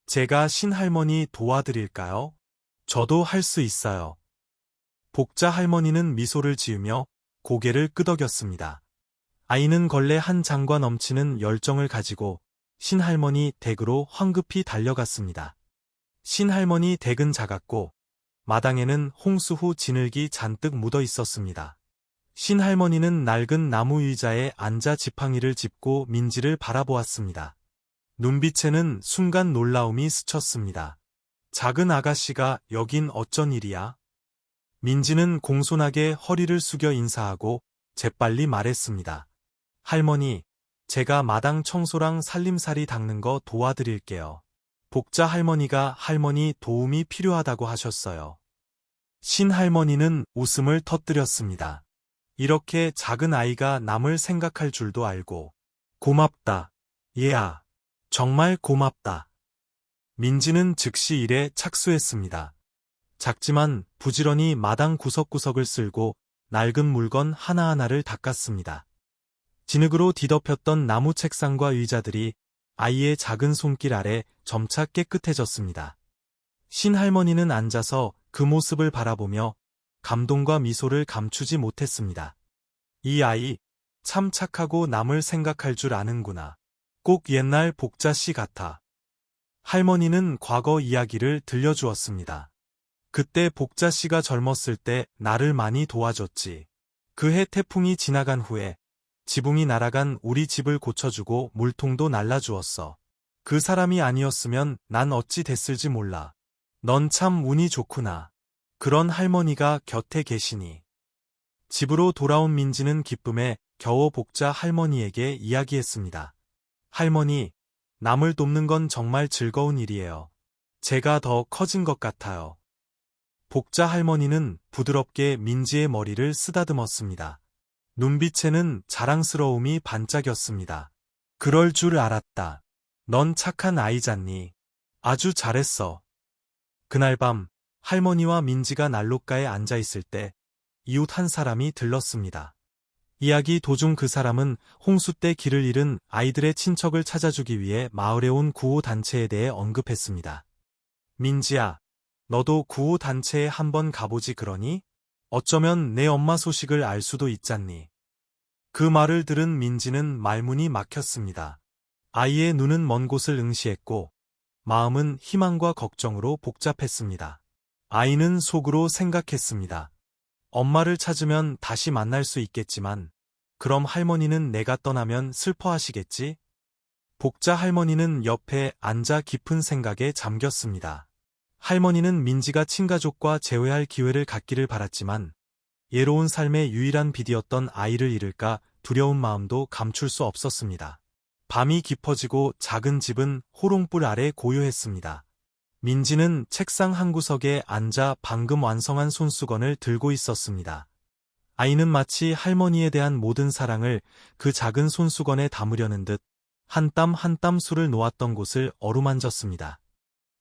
제가 신할머니 도와드릴까요? 저도 할 수 있어요. 복자 할머니는 미소를 지으며 고개를 끄덕였습니다. 아이는 걸레 한 장과 넘치는 열정을 가지고 신할머니 댁으로 황급히 달려갔습니다. 신할머니 댁은 작았고 마당에는 홍수 후 진흙이 잔뜩 묻어 있었습니다. 신할머니는 낡은 나무 의자에 앉아 지팡이를 짚고 민지를 바라보았습니다. 눈빛에는 순간 놀라움이 스쳤습니다. 작은 아가씨가 여긴 어쩐 일이야? 민지는 공손하게 허리를 숙여 인사하고 재빨리 말했습니다. 할머니, 제가 마당 청소랑 살림살이 닦는 거 도와드릴게요. 복자 할머니가 할머니 도움이 필요하다고 하셨어요. 신할머니는 웃음을 터뜨렸습니다. 이렇게 작은 아이가 남을 생각할 줄도 알고. 고맙다. 얘야. 정말 고맙다. 민지는 즉시 일에 착수했습니다. 작지만 부지런히 마당 구석구석을 쓸고 낡은 물건 하나하나를 닦았습니다. 진흙으로 뒤덮였던 나무 책상과 의자들이 아이의 작은 손길 아래 점차 깨끗해졌습니다. 신할머니는 앉아서 그 모습을 바라보며 감동과 미소를 감추지 못했습니다. 이 아이, 참 착하고 남을 생각할 줄 아는구나. 꼭 옛날 복자 씨 같아. 할머니는 과거 이야기를 들려주었습니다. 그때 복자 씨가 젊었을 때 나를 많이 도와줬지. 그해 태풍이 지나간 후에 지붕이 날아간 우리 집을 고쳐주고 물통도 날라주었어. 그 사람이 아니었으면 난 어찌 됐을지 몰라. 넌 참 운이 좋구나. 그런 할머니가 곁에 계시니. 집으로 돌아온 민지는 기쁨에 겨워 복자 할머니에게 이야기했습니다. 할머니, 남을 돕는 건 정말 즐거운 일이에요. 제가 더 커진 것 같아요. 복자 할머니는 부드럽게 민지의 머리를 쓰다듬었습니다. 눈빛에는 자랑스러움이 반짝였습니다. 그럴 줄 알았다. 넌 착한 아이잖니. 아주 잘했어. 그날 밤 할머니와 민지가 난로가에 앉아 있을 때 이웃 한 사람이 들렀습니다. 이야기 도중 그 사람은 홍수 때 길을 잃은 아이들의 친척을 찾아주기 위해 마을에 온 구호단체에 대해 언급했습니다. 민지야, 너도 구호단체에 한번 가보지 그러니? 어쩌면 내 엄마 소식을 알 수도 있잖니. 그 말을 들은 민지는 말문이 막혔습니다. 아이의 눈은 먼 곳을 응시했고 마음은 희망과 걱정으로 복잡했습니다. 아이는 속으로 생각했습니다. 엄마를 찾으면 다시 만날 수 있겠지만 그럼 할머니는 내가 떠나면 슬퍼하시겠지? 복자 할머니는 옆에 앉아 깊은 생각에 잠겼습니다. 할머니는 민지가 친가족과 재회할 기회를 갖기를 바랐지만 예로운 삶의 유일한 빛이었던 아이를 잃을까 두려운 마음도 감출 수 없었습니다. 밤이 깊어지고 작은 집은 호롱불 아래 고요했습니다. 민지는 책상 한 구석에 앉아 방금 완성한 손수건을 들고 있었습니다. 아이는 마치 할머니에 대한 모든 사랑을 그 작은 손수건에 담으려는 듯 한 땀 한 땀 술을 놓았던 곳을 어루만졌습니다.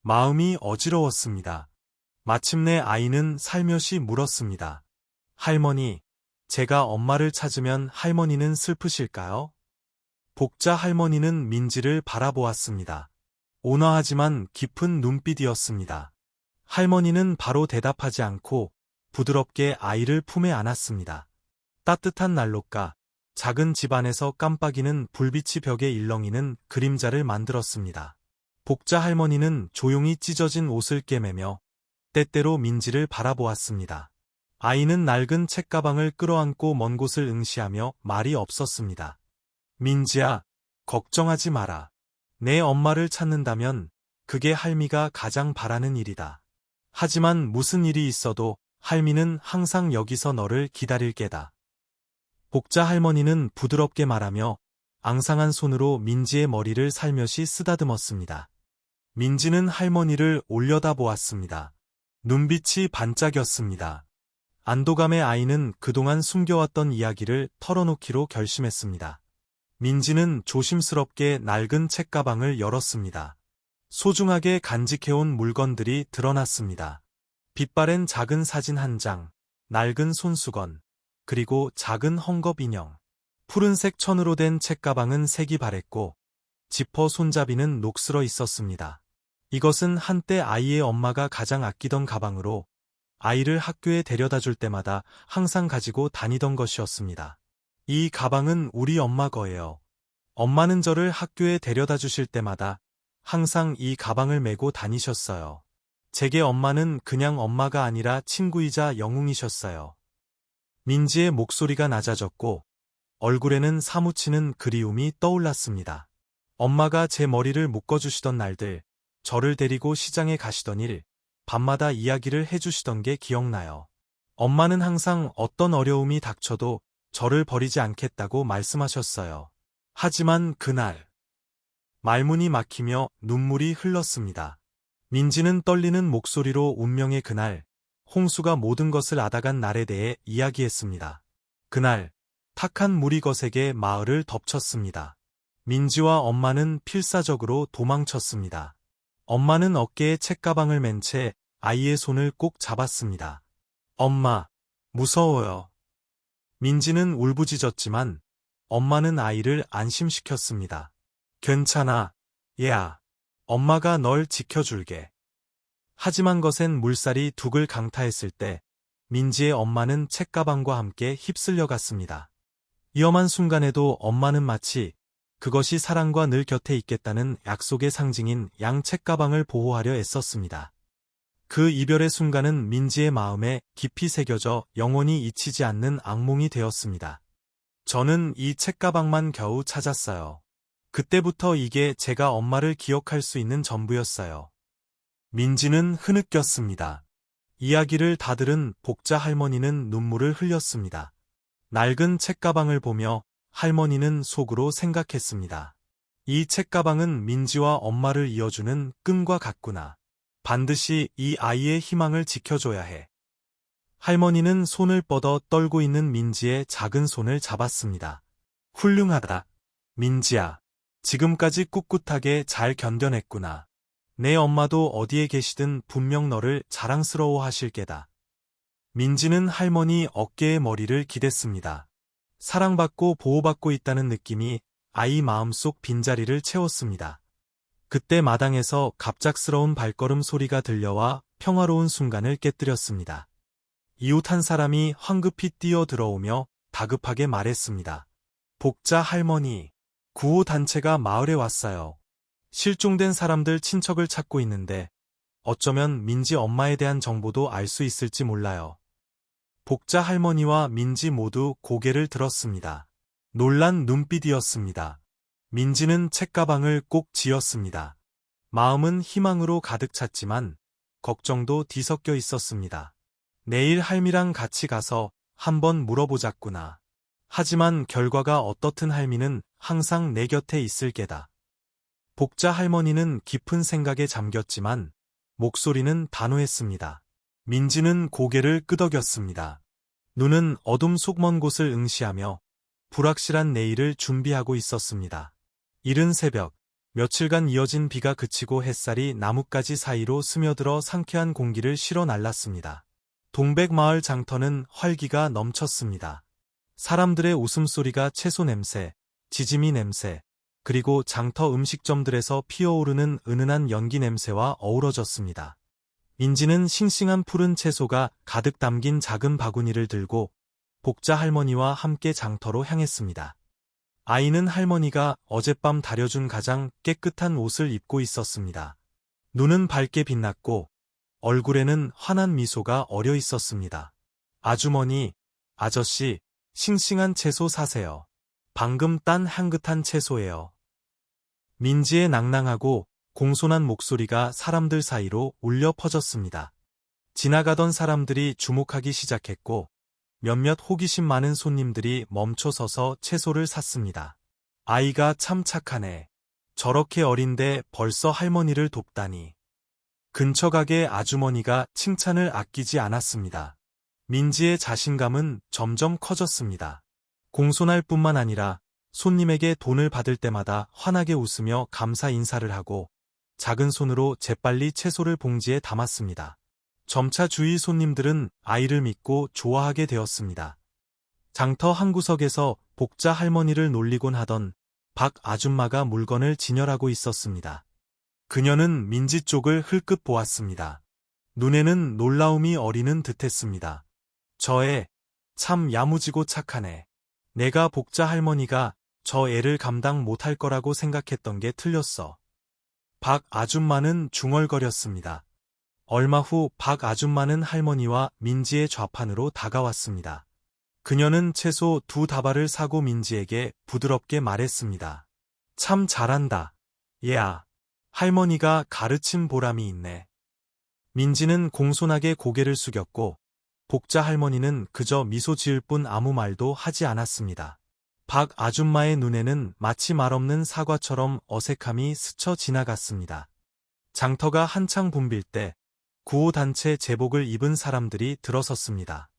마음이 어지러웠습니다. 마침내 아이는 살며시 물었습니다. 할머니, 제가 엄마를 찾으면 할머니는 슬프실까요? 복자 할머니는 민지를 바라보았습니다. 온화하지만 깊은 눈빛이었습니다. 할머니는 바로 대답하지 않고 부드럽게 아이를 품에 안았습니다. 따뜻한 난로가, 작은 집 안에서 깜빡이는 불빛이 벽에 일렁이는 그림자를 만들었습니다. 복자 할머니는 조용히 찢어진 옷을 꿰매며 때때로 민지를 바라보았습니다. 아이는 낡은 책가방을 끌어안고 먼 곳을 응시하며 말이 없었습니다. 민지야, 걱정하지 마라. 내 엄마를 찾는다면 그게 할미가 가장 바라는 일이다. 하지만 무슨 일이 있어도 할미는 항상 여기서 너를 기다릴 게다. 복자 할머니는 부드럽게 말하며 앙상한 손으로 민지의 머리를 살며시 쓰다듬었습니다. 민지는 할머니를 올려다보았습니다. 눈빛이 반짝였습니다. 안도감의 아이는 그동안 숨겨왔던 이야기를 털어놓기로 결심했습니다. 민지는 조심스럽게 낡은 책가방을 열었습니다. 소중하게 간직해온 물건들이 드러났습니다. 빛바랜 작은 사진 한 장, 낡은 손수건, 그리고 작은 헝겊 인형. 푸른색 천으로 된 책가방은 색이 바랬고 지퍼 손잡이는 녹슬어 있었습니다. 이것은 한때 아이의 엄마가 가장 아끼던 가방으로 아이를 학교에 데려다 줄 때마다 항상 가지고 다니던 것이었습니다. 이 가방은 우리 엄마 거예요. 엄마는 저를 학교에 데려다 주실 때마다 항상 이 가방을 메고 다니셨어요. 제게 엄마는 그냥 엄마가 아니라 친구이자 영웅이셨어요. 민지의 목소리가 낮아졌고 얼굴에는 사무치는 그리움이 떠올랐습니다. 엄마가 제 머리를 묶어주시던 날들, 저를 데리고 시장에 가시던 일, 밤마다 이야기를 해주시던 게 기억나요. 엄마는 항상 어떤 어려움이 닥쳐도 저를 버리지 않겠다고 말씀하셨어요. 하지만 그날, 말문이 막히며 눈물이 흘렀습니다. 민지는 떨리는 목소리로 운명의 그날, 홍수가 모든 것을 앗아간 날에 대해 이야기했습니다. 그날, 탁한 물이 거세게 마을을 덮쳤습니다. 민지와 엄마는 필사적으로 도망쳤습니다. 엄마는 어깨에 책가방을 맨 채 아이의 손을 꼭 잡았습니다. 엄마, 무서워요. 민지는 울부짖었지만 엄마는 아이를 안심시켰습니다. 괜찮아, 얘야. 엄마가 널 지켜줄게. 하지만 거센 물살이 둑을 강타했을 때 민지의 엄마는 책가방과 함께 휩쓸려 갔습니다. 위험한 순간에도 엄마는 마치 그것이 사랑과 늘 곁에 있겠다는 약속의 상징인 양 책가방을 보호하려 애썼습니다. 그 이별의 순간은 민지의 마음에 깊이 새겨져 영원히 잊히지 않는 악몽이 되었습니다. 저는 이 책가방만 겨우 찾았어요. 그때부터 이게 제가 엄마를 기억할 수 있는 전부였어요. 민지는 흐느꼈습니다. 이야기를 다 들은 복자 할머니는 눈물을 흘렸습니다. 낡은 책가방을 보며 할머니는 속으로 생각했습니다. 이 책가방은 민지와 엄마를 이어주는 끈과 같구나. 반드시 이 아이의 희망을 지켜줘야 해. 할머니는 손을 뻗어 떨고 있는 민지의 작은 손을 잡았습니다. 훌륭하다. 민지야. 지금까지 꿋꿋하게 잘 견뎌냈구나. 내 엄마도 어디에 계시든 분명 너를 자랑스러워하실 게다. 민지는 할머니 어깨에 머리를 기댔습니다. 사랑받고 보호받고 있다는 느낌이 아이 마음속 빈자리를 채웠습니다. 그때 마당에서 갑작스러운 발걸음 소리가 들려와 평화로운 순간을 깨뜨렸습니다. 이웃 한 사람이 황급히 뛰어 들어오며 다급하게 말했습니다. 복자 할머니, 구호단체가 마을에 왔어요. 실종된 사람들 친척을 찾고 있는데 어쩌면 민지 엄마에 대한 정보도 알 수 있을지 몰라요. 복자 할머니와 민지 모두 고개를 들었습니다. 놀란 눈빛이었습니다. 민지는 책가방을 꼭 쥐었습니다. 마음은 희망으로 가득 찼지만 걱정도 뒤섞여 있었습니다. 내일 할미랑 같이 가서 한번 물어보자꾸나. 하지만 결과가 어떻든 할미는 항상 내 곁에 있을 게다. 복자 할머니는 깊은 생각에 잠겼지만 목소리는 단호했습니다. 민지는 고개를 끄덕였습니다. 눈은 어둠 속 먼 곳을 응시하며 불확실한 내일을 준비하고 있었습니다. 이른 새벽, 며칠간 이어진 비가 그치고 햇살이 나뭇가지 사이로 스며들어 상쾌한 공기를 실어 날랐습니다. 동백마을 장터는 활기가 넘쳤습니다. 사람들의 웃음소리가 채소 냄새, 지짐이 냄새, 그리고 장터 음식점들에서 피어오르는 은은한 연기 냄새와 어우러졌습니다. 민지는 싱싱한 푸른 채소가 가득 담긴 작은 바구니를 들고 복자 할머니와 함께 장터로 향했습니다. 아이는 할머니가 어젯밤 다려준 가장 깨끗한 옷을 입고 있었습니다. 눈은 밝게 빛났고 얼굴에는 환한 미소가 어려 있었습니다. 아주머니, 아저씨, 싱싱한 채소 사세요. 방금 딴 향긋한 채소예요. 민지의 낭낭하고 공손한 목소리가 사람들 사이로 울려 퍼졌습니다. 지나가던 사람들이 주목하기 시작했고 몇몇 호기심 많은 손님들이 멈춰서서 채소를 샀습니다. 아이가 참 착하네. 저렇게 어린데 벌써 할머니를 돕다니. 근처 가게 아주머니가 칭찬을 아끼지 않았습니다. 민지의 자신감은 점점 커졌습니다. 공손할 뿐만 아니라 손님에게 돈을 받을 때마다 환하게 웃으며 감사 인사를 하고 작은 손으로 재빨리 채소를 봉지에 담았습니다. 점차 주위 손님들은 아이를 믿고 좋아하게 되었습니다. 장터 한 구석에서 복자 할머니를 놀리곤 하던 박 아줌마가 물건을 진열하고 있었습니다. 그녀는 민지 쪽을 흘끗 보았습니다. 눈에는 놀라움이 어리는 듯했습니다. 저 애, 참 야무지고 착하네. 내가 복자 할머니가 저 애를 감당 못할 거라고 생각했던 게 틀렸어. 박 아줌마는 중얼거렸습니다. 얼마 후 박 아줌마는 할머니와 민지의 좌판으로 다가왔습니다. 그녀는 채소 2다발을 사고 민지에게 부드럽게 말했습니다. 참 잘한다. 얘야. 할머니가 가르친 보람이 있네. 민지는 공손하게 고개를 숙였고 복자 할머니는 그저 미소 지을 뿐 아무 말도 하지 않았습니다. 박 아줌마의 눈에는 마치 말없는 사과처럼 어색함이 스쳐 지나갔습니다. 장터가 한창 붐빌 때 구호단체 제복을 입은 사람들이 들어섰습니다.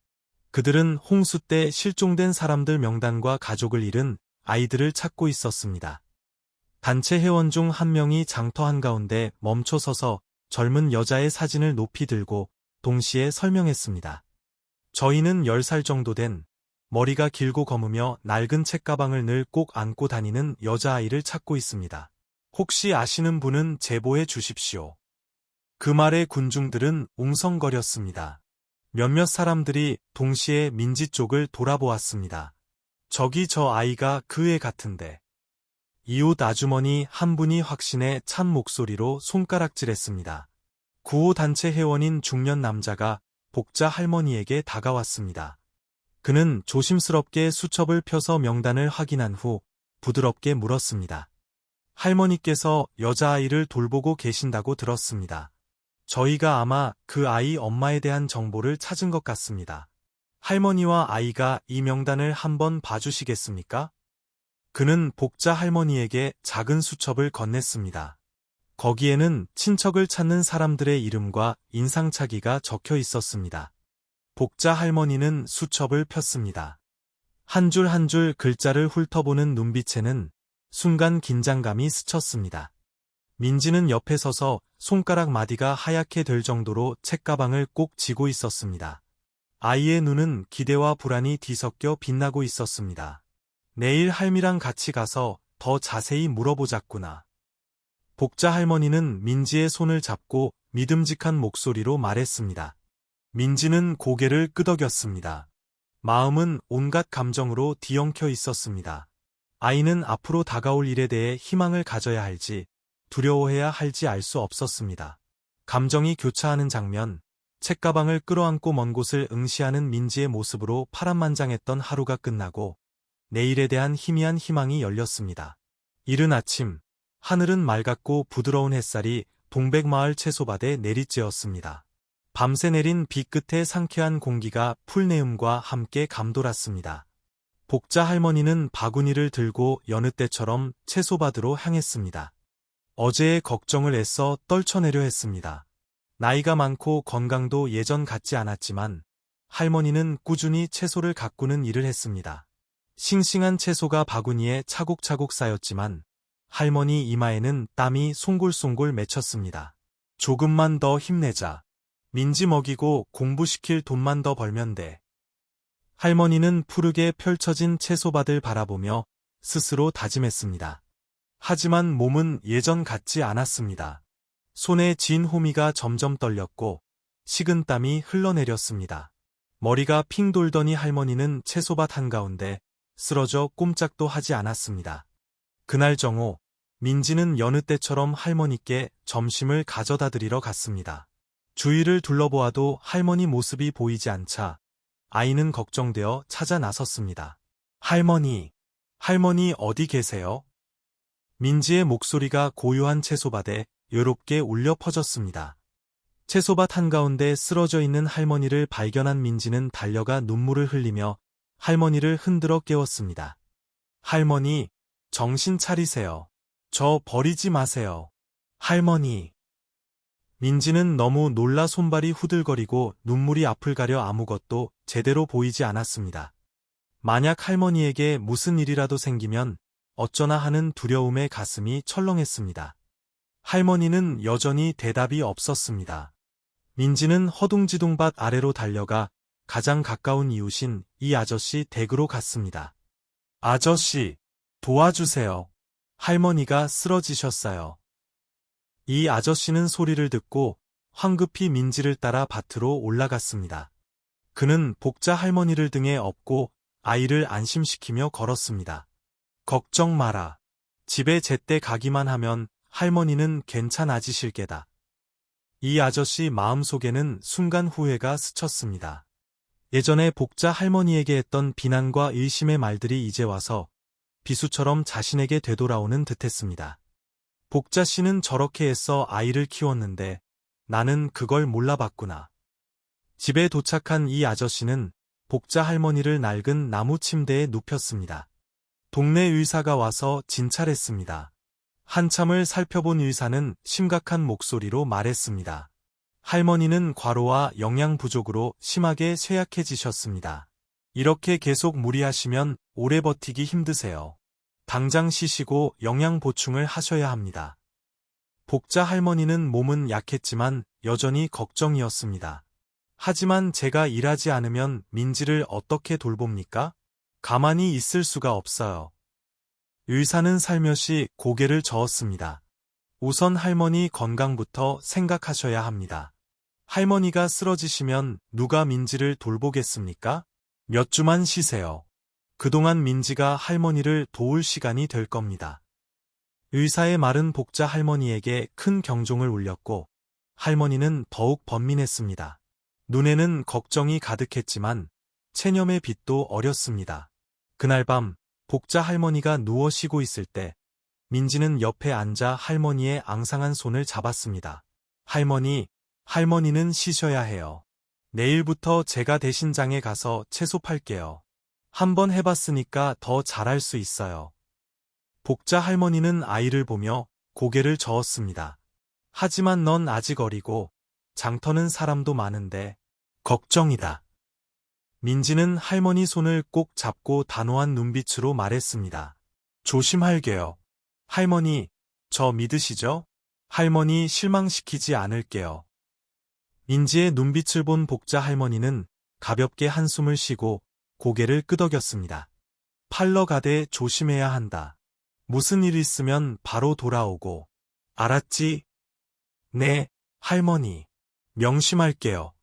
그들은 홍수 때 실종된 사람들 명단과 가족을 잃은 아이들을 찾고 있었습니다. 단체 회원 중 한 명이 장터 한가운데 멈춰서서 젊은 여자의 사진을 높이 들고 동시에 설명했습니다. 저희는 10살 정도 된 머리가 길고 검으며 낡은 책가방을 늘 꼭 안고 다니는 여자아이를 찾고 있습니다. 혹시 아시는 분은 제보해 주십시오. 그 말에 군중들은 웅성거렸습니다. 몇몇 사람들이 동시에 민지 쪽을 돌아보았습니다. 저기 저 아이가 그 애 같은데. 이웃 아주머니 한 분이 확신에 찬 목소리로 손가락질했습니다. 구호단체 회원인 중년 남자가 복자 할머니에게 다가왔습니다. 그는 조심스럽게 수첩을 펴서 명단을 확인한 후 부드럽게 물었습니다. 할머니께서 여자아이를 돌보고 계신다고 들었습니다. 저희가 아마 그 아이 엄마에 대한 정보를 찾은 것 같습니다. 할머니와 아이가 이 명단을 한번 봐주시겠습니까? 그는 복자 할머니에게 작은 수첩을 건넸습니다. 거기에는 친척을 찾는 사람들의 이름과 인상착의가 적혀 있었습니다. 복자 할머니는 수첩을 폈습니다. 한 줄 한 줄 글자를 훑어보는 눈빛에는 순간 긴장감이 스쳤습니다. 민지는 옆에 서서 손가락 마디가 하얗게 될 정도로 책가방을 꼭 쥐고 있었습니다. 아이의 눈은 기대와 불안이 뒤섞여 빛나고 있었습니다. 내일 할미랑 같이 가서 더 자세히 물어보자꾸나. 복자 할머니는 민지의 손을 잡고 믿음직한 목소리로 말했습니다. 민지는 고개를 끄덕였습니다. 마음은 온갖 감정으로 뒤엉켜 있었습니다. 아이는 앞으로 다가올 일에 대해 희망을 가져야 할지 두려워해야 할지 알 수 없었습니다. 감정이 교차하는 장면, 책가방을 끌어안고 먼 곳을 응시하는 민지의 모습으로 파란만장했던 하루가 끝나고 내일에 대한 희미한 희망이 열렸습니다. 이른 아침, 하늘은 맑았고 부드러운 햇살이 동백마을 채소밭에 내리쬐었습니다. 밤새 내린 비 끝에 상쾌한 공기가 풀내음과 함께 감돌았습니다. 복자 할머니는 바구니를 들고 여느 때처럼 채소밭으로 향했습니다. 어제의 걱정을 애써 떨쳐내려 했습니다. 나이가 많고 건강도 예전 같지 않았지만 할머니는 꾸준히 채소를 가꾸는 일을 했습니다. 싱싱한 채소가 바구니에 차곡차곡 쌓였지만 할머니 이마에는 땀이 송골송골 맺혔습니다. 조금만 더 힘내자. 민지 먹이고 공부시킬 돈만 더 벌면 돼. 할머니는 푸르게 펼쳐진 채소밭을 바라보며 스스로 다짐했습니다. 하지만 몸은 예전 같지 않았습니다. 손에 쥔 호미가 점점 떨렸고 식은땀이 흘러내렸습니다. 머리가 핑 돌더니 할머니는 채소밭 한가운데 쓰러져 꼼짝도 하지 않았습니다. 그날 정오, 민지는 여느 때처럼 할머니께 점심을 가져다 드리러 갔습니다. 주위를 둘러보아도 할머니 모습이 보이지 않자 아이는 걱정되어 찾아 나섰습니다. 할머니 어디 계세요? 민지의 목소리가 고요한 채소밭에 외롭게 울려 퍼졌습니다. 채소밭 한가운데 쓰러져 있는 할머니를 발견한 민지는 달려가 눈물을 흘리며 할머니를 흔들어 깨웠습니다. 할머니, 정신 차리세요. 저 버리지 마세요. 할머니. 민지는 너무 놀라 손발이 후들거리고 눈물이 앞을 가려 아무것도 제대로 보이지 않았습니다. 만약 할머니에게 무슨 일이라도 생기면 어쩌나 하는 두려움에 가슴이 철렁했습니다. 할머니는 여전히 대답이 없었습니다. 민지는 허둥지둥 밭 아래로 달려가 가장 가까운 이웃인 이 아저씨 댁으로 갔습니다. 아저씨, 도와주세요. 할머니가 쓰러지셨어요. 이 아저씨는 소리를 듣고 황급히 민지를 따라 밭으로 올라갔습니다. 그는 복자 할머니를 등에 업고 아이를 안심시키며 걸었습니다. 걱정 마라. 집에 제때 가기만 하면 할머니는 괜찮아지실 게다. 이 아저씨 마음속에는 순간 후회가 스쳤습니다. 예전에 복자 할머니에게 했던 비난과 의심의 말들이 이제 와서 비수처럼 자신에게 되돌아오는 듯했습니다. 복자 씨는 저렇게 애써 아이를 키웠는데 나는 그걸 몰라봤구나. 집에 도착한 이 아저씨는 복자 할머니를 낡은 나무 침대에 눕혔습니다. 동네 의사가 와서 진찰했습니다. 한참을 살펴본 의사는 심각한 목소리로 말했습니다. 할머니는 과로와 영양 부족으로 심하게 쇠약해지셨습니다. 이렇게 계속 무리하시면 오래 버티기 힘드세요. 당장 쉬시고 영양 보충을 하셔야 합니다. 복자 할머니는 몸은 약했지만 여전히 걱정이었습니다. 하지만 제가 일하지 않으면 민지를 어떻게 돌봅니까? 가만히 있을 수가 없어요. 의사는 살며시 고개를 저었습니다. 우선 할머니 건강부터 생각하셔야 합니다. 할머니가 쓰러지시면 누가 민지를 돌보겠습니까? 몇 주만 쉬세요. 그동안 민지가 할머니를 도울 시간이 될 겁니다. 의사의 말은 복자 할머니에게 큰 경종을 울렸고 할머니는 더욱 번민했습니다. 눈에는 걱정이 가득했지만 체념의 빛도 어렸습니다. 그날 밤 복자 할머니가 누워 쉬고 있을 때 민지는 옆에 앉아 할머니의 앙상한 손을 잡았습니다. 할머니는 쉬셔야 해요. 내일부터 제가 대신 장에 가서 채소 팔게요. 한번 해봤으니까 더 잘할 수 있어요. 복자 할머니는 아이를 보며 고개를 저었습니다. 하지만 넌 아직 어리고 장터는 사람도 많은데 걱정이다. 민지는 할머니 손을 꼭 잡고 단호한 눈빛으로 말했습니다. 조심할게요. 할머니, 저 믿으시죠? 할머니 실망시키지 않을게요. 민지의 눈빛을 본 복자 할머니는 가볍게 한숨을 쉬고 고개를 끄덕였습니다. 팔러 가되 조심해야 한다. 무슨 일 있으면 바로 돌아오고. 알았지? 네, 할머니. 명심할게요.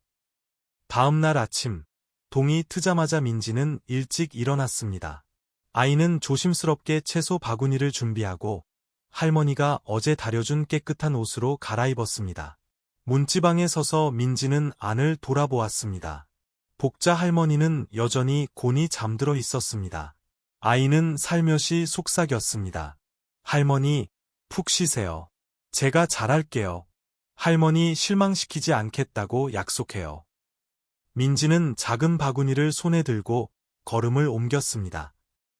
다음 날 아침, 동이 트자마자 민지는 일찍 일어났습니다. 아이는 조심스럽게 채소 바구니를 준비하고 할머니가 어제 다려준 깨끗한 옷으로 갈아입었습니다. 문지방에 서서 민지는 안을 돌아보았습니다. 복자 할머니는 여전히 곤히 잠들어 있었습니다. 아이는 살며시 속삭였습니다. 할머니, 푹 쉬세요. 제가 잘할게요. 할머니 실망시키지 않겠다고 약속해요. 민지는 작은 바구니를 손에 들고 걸음을 옮겼습니다.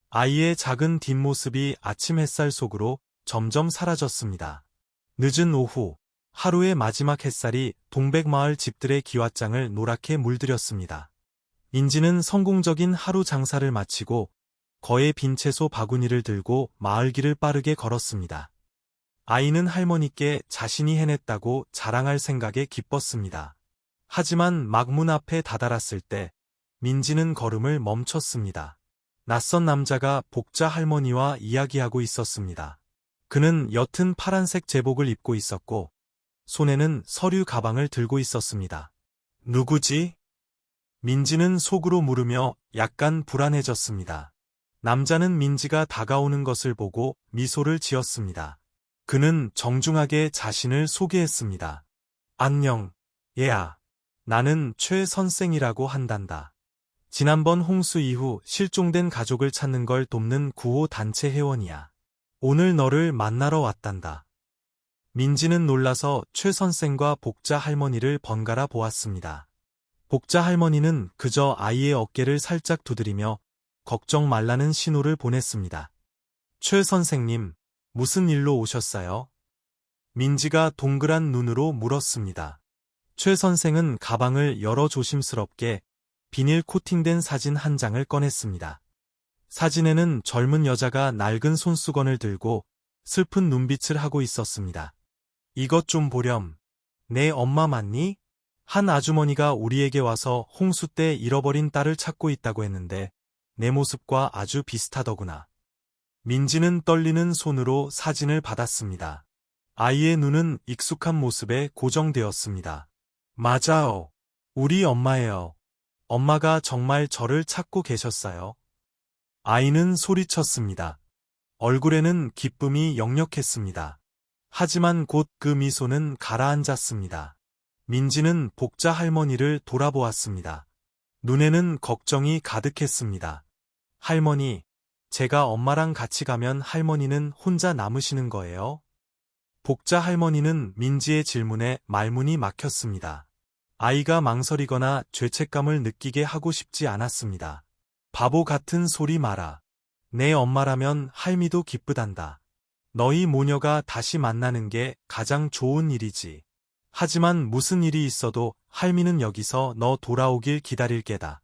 아이의 작은 뒷모습이 아침 햇살 속으로 점점 사라졌습니다. 늦은 오후, 하루의 마지막 햇살이 동백마을 집들의 기왓장을 노랗게 물들였습니다. 민지는 성공적인 하루 장사를 마치고 거의 빈 채소 바구니를 들고 마을 길을 빠르게 걸었습니다. 아이는 할머니께 자신이 해냈다고 자랑할 생각에 기뻤습니다. 하지만 막문 앞에 다다랐을 때 민지는 걸음을 멈췄습니다. 낯선 남자가 복자 할머니와 이야기하고 있었습니다. 그는 옅은 파란색 제복을 입고 있었고 손에는 서류 가방을 들고 있었습니다. 누구지? 민지는 속으로 물으며 약간 불안해졌습니다. 남자는 민지가 다가오는 것을 보고 미소를 지었습니다. 그는 정중하게 자신을 소개했습니다. 안녕, 얘야. 나는 최 선생이라고 한단다. 지난번 홍수 이후 실종된 가족을 찾는 걸 돕는 구호 단체 회원이야. 오늘 너를 만나러 왔단다. 민지는 놀라서 최 선생과 복자 할머니를 번갈아 보았습니다. 복자 할머니는 그저 아이의 어깨를 살짝 두드리며 걱정 말라는 신호를 보냈습니다. 최 선생님, 무슨 일로 오셨어요? 민지가 동그란 눈으로 물었습니다. 최 선생은 가방을 열어 조심스럽게 비닐 코팅된 사진 한 장을 꺼냈습니다. 사진에는 젊은 여자가 낡은 손수건을 들고 슬픈 눈빛을 하고 있었습니다. 이것 좀 보렴. 내 엄마 맞니? 한 아주머니가 우리에게 와서 홍수 때 잃어버린 딸을 찾고 있다고 했는데 내 모습과 아주 비슷하더구나. 민지는 떨리는 손으로 사진을 받았습니다. 아이의 눈은 익숙한 모습에 고정되었습니다. 맞아요. 우리 엄마예요. 엄마가 정말 저를 찾고 계셨어요. 아이는 소리쳤습니다. 얼굴에는 기쁨이 역력했습니다. 하지만 곧 그 미소는 가라앉았습니다. 민지는 복자 할머니를 돌아보았습니다. 눈에는 걱정이 가득했습니다. 할머니, 제가 엄마랑 같이 가면 할머니는 혼자 남으시는 거예요? 복자 할머니는 민지의 질문에 말문이 막혔습니다. 아이가 망설이거나 죄책감을 느끼게 하고 싶지 않았습니다. 바보 같은 소리 마라. 내 엄마라면 할미도 기쁘단다. 너희 모녀가 다시 만나는 게 가장 좋은 일이지. 하지만 무슨 일이 있어도 할미는 여기서 너 돌아오길 기다릴 게다.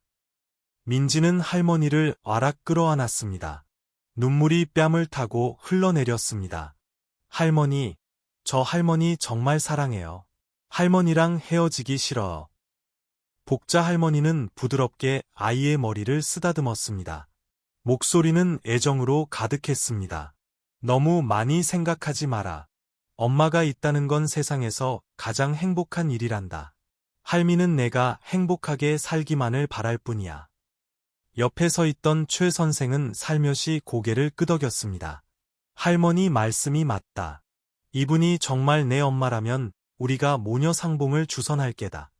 민지는 할머니를 와락 끌어안았습니다. 눈물이 뺨을 타고 흘러내렸습니다. 할머니, 저 할머니 정말 사랑해요. 할머니랑 헤어지기 싫어요. 복자 할머니는 부드럽게 아이의 머리를 쓰다듬었습니다. 목소리는 애정으로 가득했습니다. 너무 많이 생각하지 마라. 엄마가 있다는 건 세상에서 가장 행복한 일이란다. 할미는 내가 행복하게 살기만을 바랄 뿐이야. 옆에 서 있던 최 선생은 살며시 고개를 끄덕였습니다. 할머니 말씀이 맞다. 이분이 정말 내 엄마라면 우리가 모녀 상봉을 주선할 게다.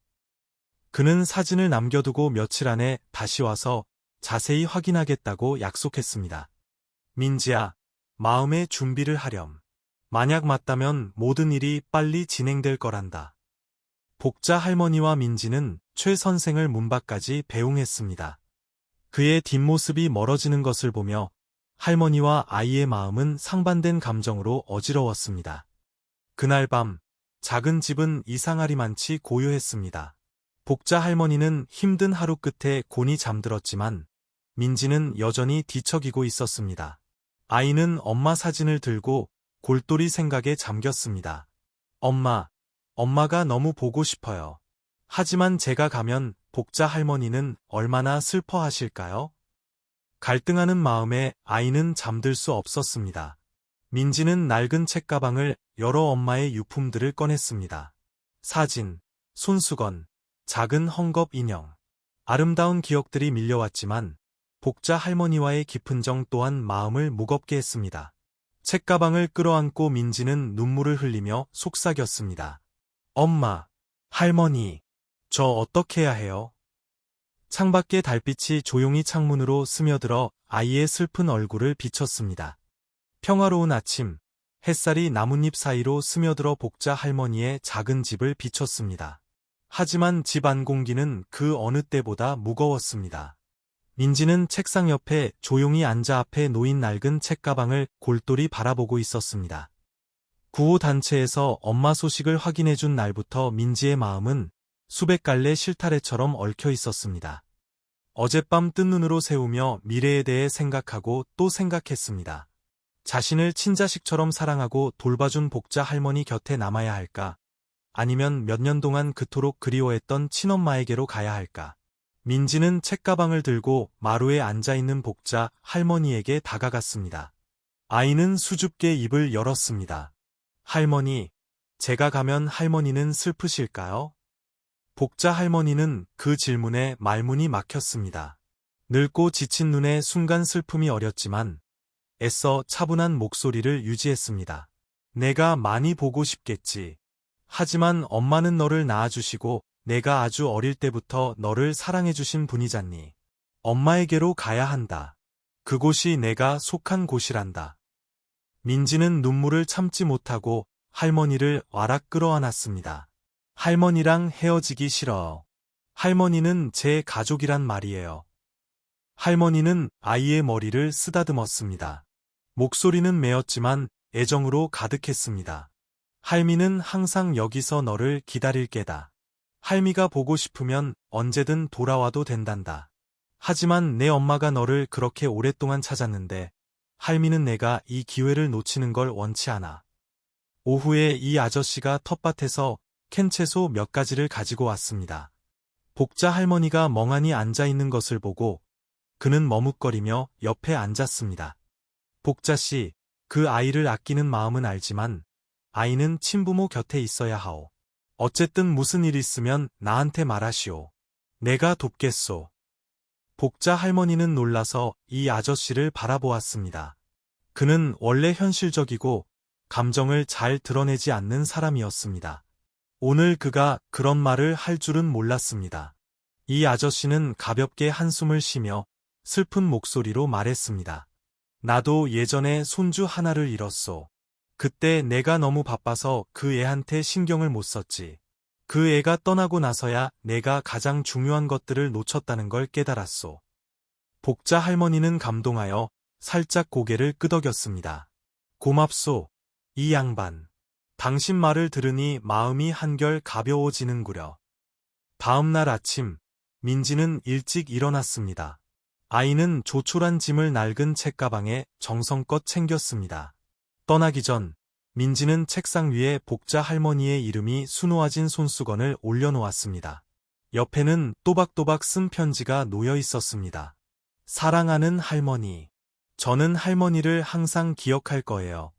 그는 사진을 남겨두고 며칠 안에 다시 와서 자세히 확인하겠다고 약속했습니다. 민지야, 마음의 준비를 하렴. 만약 맞다면 모든 일이 빨리 진행될 거란다. 복자 할머니와 민지는 최 선생을 문 밖까지 배웅했습니다. 그의 뒷모습이 멀어지는 것을 보며 할머니와 아이의 마음은 상반된 감정으로 어지러웠습니다. 그날 밤, 작은 집은 이상하리만치 고요했습니다. 복자 할머니는 힘든 하루 끝에 곤히 잠들었지만 민지는 여전히 뒤척이고 있었습니다. 아이는 엄마 사진을 들고 골똘히 생각에 잠겼습니다. 엄마가 너무 보고 싶어요. 하지만 제가 가면 복자 할머니는 얼마나 슬퍼하실까요? 갈등하는 마음에 아이는 잠들 수 없었습니다. 민지는 낡은 책가방을 열어 엄마의 유품들을 꺼냈습니다. 사진, 손수건, 작은 헝겊 인형. 아름다운 기억들이 밀려왔지만 복자 할머니와의 깊은 정 또한 마음을 무겁게 했습니다. 책가방을 끌어안고 민지는 눈물을 흘리며 속삭였습니다. 엄마, 할머니, 저 어떻게 해야 해요? 창밖의 달빛이 조용히 창문으로 스며들어 아이의 슬픈 얼굴을 비췄습니다. 평화로운 아침, 햇살이 나뭇잎 사이로 스며들어 복자 할머니의 작은 집을 비췄습니다. 하지만 집 안 공기는 그 어느 때보다 무거웠습니다. 민지는 책상 옆에 조용히 앉아 앞에 놓인 낡은 책가방을 골똘히 바라보고 있었습니다. 구호 단체에서 엄마 소식을 확인해준 날부터 민지의 마음은 수백 갈래 실타래처럼 얽혀 있었습니다. 어젯밤 뜬 눈으로 세우며 미래에 대해 생각하고 또 생각했습니다. 자신을 친자식처럼 사랑하고 돌봐준 복자 할머니 곁에 남아야 할까? 아니면 몇 년 동안 그토록 그리워했던 친엄마에게로 가야 할까? 민지는 책가방을 들고 마루에 앉아있는 복자 할머니에게 다가갔습니다. 아이는 수줍게 입을 열었습니다. 할머니, 제가 가면 할머니는 슬프실까요? 복자 할머니는 그 질문에 말문이 막혔습니다. 늙고 지친 눈에 순간 슬픔이 어렸지만 애써 차분한 목소리를 유지했습니다. 내가 많이 보고 싶겠지. 하지만 엄마는 너를 낳아주시고 내가 아주 어릴 때부터 너를 사랑해주신 분이잖니. 엄마에게로 가야 한다. 그곳이 내가 속한 곳이란다. 민지는 눈물을 참지 못하고 할머니를 와락 끌어안았습니다. 할머니랑 헤어지기 싫어. 할머니는 제 가족이란 말이에요. 할머니는 아이의 머리를 쓰다듬었습니다. 목소리는 메었지만 애정으로 가득했습니다. 할미는 항상 여기서 너를 기다릴 게다. 할미가 보고 싶으면 언제든 돌아와도 된단다. 하지만 내 엄마가 너를 그렇게 오랫동안 찾았는데 할미는 내가 이 기회를 놓치는 걸 원치 않아. 오후에 이 아저씨가 텃밭에서 캔 채소 몇 가지를 가지고 왔습니다. 복자 할머니가 멍하니 앉아있는 것을 보고 그는 머뭇거리며 옆에 앉았습니다. 복자씨, 그 아이를 아끼는 마음은 알지만 아이는 친부모 곁에 있어야 하오. 어쨌든 무슨 일 있으면 나한테 말하시오. 내가 돕겠소. 복자 할머니는 놀라서 이 아저씨를 바라보았습니다. 그는 원래 현실적이고 감정을 잘 드러내지 않는 사람이었습니다. 오늘 그가 그런 말을 할 줄은 몰랐습니다. 이 아저씨는 가볍게 한숨을 쉬며 슬픈 목소리로 말했습니다. 나도 예전에 손주 하나를 잃었소. 그때 내가 너무 바빠서 그 애한테 신경을 못 썼지. 그 애가 떠나고 나서야 내가 가장 중요한 것들을 놓쳤다는 걸 깨달았소. 복자 할머니는 감동하여 살짝 고개를 끄덕였습니다. 고맙소, 이 양반. 당신 말을 들으니 마음이 한결 가벼워지는구려. 다음 날 아침, 민지는 일찍 일어났습니다. 아이는 조촐한 짐을 낡은 책가방에 정성껏 챙겼습니다. 떠나기 전 민지는 책상 위에 복자 할머니의 이름이 수놓아진 손수건을 올려놓았습니다. 옆에는 또박또박 쓴 편지가 놓여 있었습니다. 사랑하는 할머니, 저는 할머니를 항상 기억할 거예요.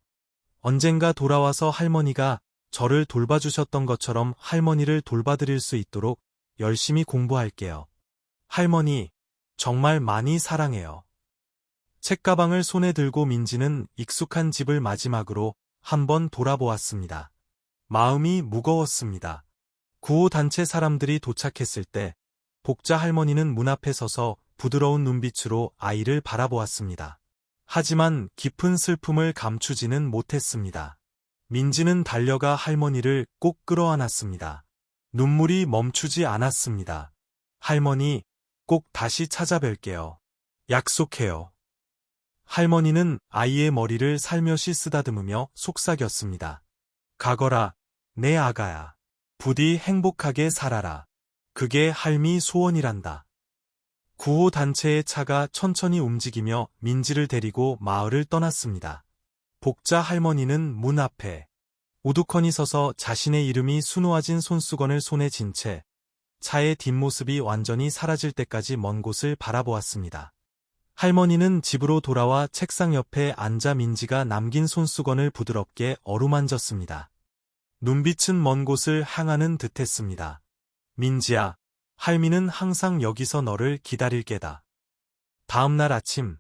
언젠가 돌아와서 할머니가 저를 돌봐주셨던 것처럼 할머니를 돌봐드릴 수 있도록 열심히 공부할게요. 할머니, 정말 많이 사랑해요. 책가방을 손에 들고 민지는 익숙한 집을 마지막으로 한번 돌아보았습니다. 마음이 무거웠습니다. 구호 단체 사람들이 도착했을 때 복자 할머니는 문 앞에 서서 부드러운 눈빛으로 아이를 바라보았습니다. 하지만 깊은 슬픔을 감추지는 못했습니다. 민지는 달려가 할머니를 꼭 끌어안았습니다. 눈물이 멈추지 않았습니다. 할머니, 꼭 다시 찾아뵐게요. 약속해요. 할머니는 아이의 머리를 살며시 쓰다듬으며 속삭였습니다. 가거라, 내 아가야. 부디 행복하게 살아라. 그게 할미 소원이란다. 구호 단체의 차가 천천히 움직이며 민지를 데리고 마을을 떠났습니다. 복자 할머니는 문 앞에 우두커니 서서 자신의 이름이 수놓아진 손수건을 손에 쥔 채 차의 뒷모습이 완전히 사라질 때까지 먼 곳을 바라보았습니다. 할머니는 집으로 돌아와 책상 옆에 앉아 민지가 남긴 손수건을 부드럽게 어루만졌습니다. 눈빛은 먼 곳을 향하는 듯했습니다. 민지야, 할미는 항상 여기서 너를 기다릴 게다. 다음 날 아침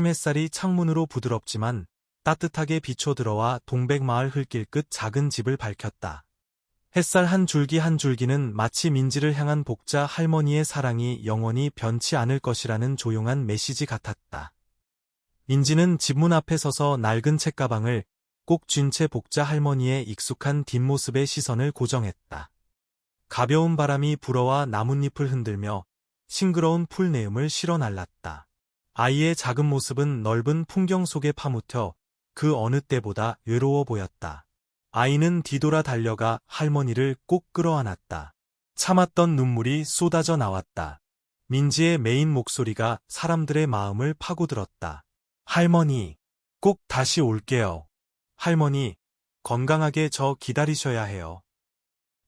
햇살이 창문으로 부드럽지만 따뜻하게 비춰 들어와 동백마을 흘길 끝 작은 집을 밝혔다. 햇살 한 줄기 한 줄기는 마치 민지를 향한 복자 할머니의 사랑이 영원히 변치 않을 것이라는 조용한 메시지 같았다. 민지는 집문 앞에 서서 낡은 책가방을 꼭 쥔 채 복자 할머니의 익숙한 뒷모습에 시선을 고정했다. 가벼운 바람이 불어와 나뭇잎을 흔들며 싱그러운 풀내음을 실어 날랐다. 아이의 작은 모습은 넓은 풍경 속에 파묻혀 그 어느 때보다 외로워 보였다. 아이는 뒤돌아 달려가 할머니를 꼭 끌어안았다. 참았던 눈물이 쏟아져 나왔다. 민지의 메인 목소리가 사람들의 마음을 파고들었다. 할머니, 꼭 다시 올게요. 할머니, 건강하게 저 기다리셔야 해요.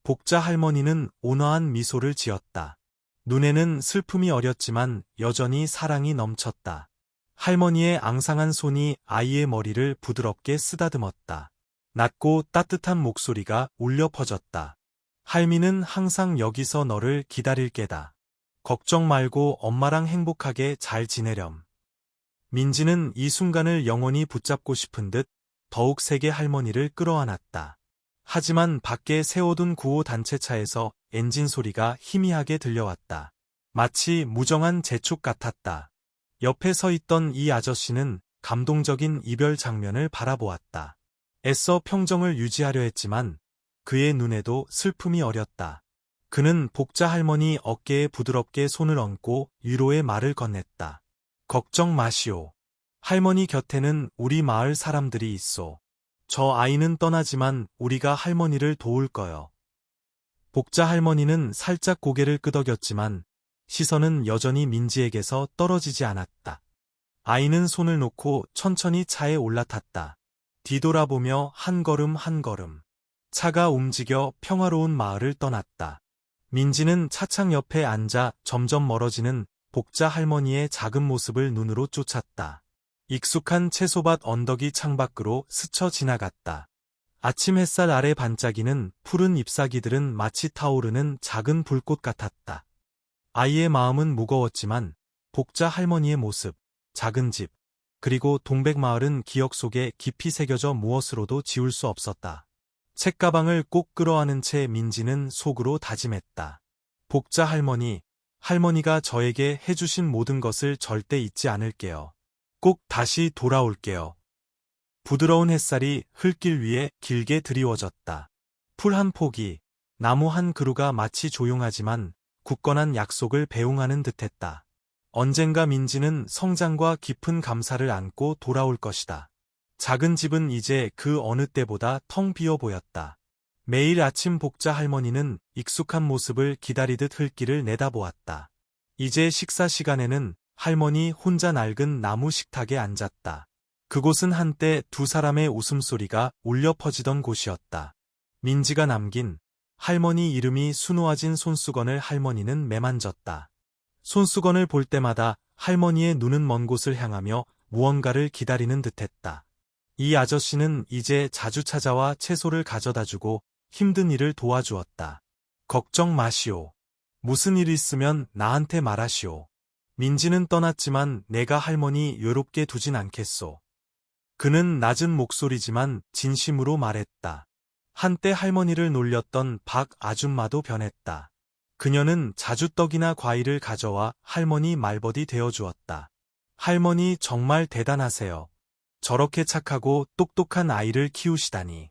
복자 할머니는 온화한 미소를 지었다. 눈에는 슬픔이 어렸지만 여전히 사랑이 넘쳤다. 할머니의 앙상한 손이 아이의 머리를 부드럽게 쓰다듬었다. 낮고 따뜻한 목소리가 울려 퍼졌다. 할미는 항상 여기서 너를 기다릴 게다. 걱정 말고 엄마랑 행복하게 잘 지내렴. 민지는 이 순간을 영원히 붙잡고 싶은 듯 더욱 세게 할머니를 끌어안았다. 하지만 밖에 세워둔 구호 단체차에서 엔진 소리가 희미하게 들려왔다. 마치 무정한 재촉 같았다. 옆에 서 있던 이 아저씨는 감동적인 이별 장면을 바라보았다. 애써 평정을 유지하려 했지만 그의 눈에도 슬픔이 어렸다. 그는 복자 할머니 어깨에 부드럽게 손을 얹고 위로의 말을 건넸다. 걱정 마시오. 할머니 곁에는 우리 마을 사람들이 있소. 저 아이는 떠나지만 우리가 할머니를 도울 거요. 복자 할머니는 살짝 고개를 끄덕였지만 시선은 여전히 민지에게서 떨어지지 않았다. 아이는 손을 놓고 천천히 차에 올라탔다. 뒤돌아보며 한 걸음 한 걸음. 차가 움직여 평화로운 마을을 떠났다. 민지는 차창 옆에 앉아 점점 멀어지는 복자 할머니의 작은 모습을 눈으로 쫓았다. 익숙한 채소밭 언덕이 창밖으로 스쳐 지나갔다. 아침 햇살 아래 반짝이는 푸른 잎사귀들은 마치 타오르는 작은 불꽃 같았다. 아이의 마음은 무거웠지만 복자 할머니의 모습, 작은 집, 그리고 동백마을은 기억 속에 깊이 새겨져 무엇으로도 지울 수 없었다. 책가방을 꼭 끌어안은 채 민지는 속으로 다짐했다. 복자 할머니, 할머니가 저에게 해주신 모든 것을 절대 잊지 않을게요. 꼭 다시 돌아올게요. 부드러운 햇살이 흘길 위에 길게 드리워졌다. 풀 한 포기, 나무 한 그루가 마치 조용하지만 굳건한 약속을 배웅하는 듯했다. 언젠가 민지는 성장과 깊은 감사를 안고 돌아올 것이다. 작은 집은 이제 그 어느 때보다 텅 비어 보였다. 매일 아침 복자 할머니는 익숙한 모습을 기다리듯 흘길을 내다보았다. 이제 식사 시간에는 할머니 혼자 낡은 나무 식탁에 앉았다. 그곳은 한때 두 사람의 웃음소리가 울려 퍼지던 곳이었다. 민지가 남긴 할머니 이름이 수놓아진 손수건을 할머니는 매만졌다. 손수건을 볼 때마다 할머니의 눈은 먼 곳을 향하며 무언가를 기다리는 듯했다. 이 아저씨는 이제 자주 찾아와 채소를 가져다주고 힘든 일을 도와주었다. 걱정 마시오. 무슨 일 있으면 나한테 말하시오. 민지는 떠났지만 내가 할머니 외롭게 두진 않겠소. 그는 낮은 목소리지만 진심으로 말했다. 한때 할머니를 놀렸던 박 아줌마도 변했다. 그녀는 자주 떡이나 과일을 가져와 할머니 말벗이 되어주었다. 할머니 정말 대단하세요. 저렇게 착하고 똑똑한 아이를 키우시다니.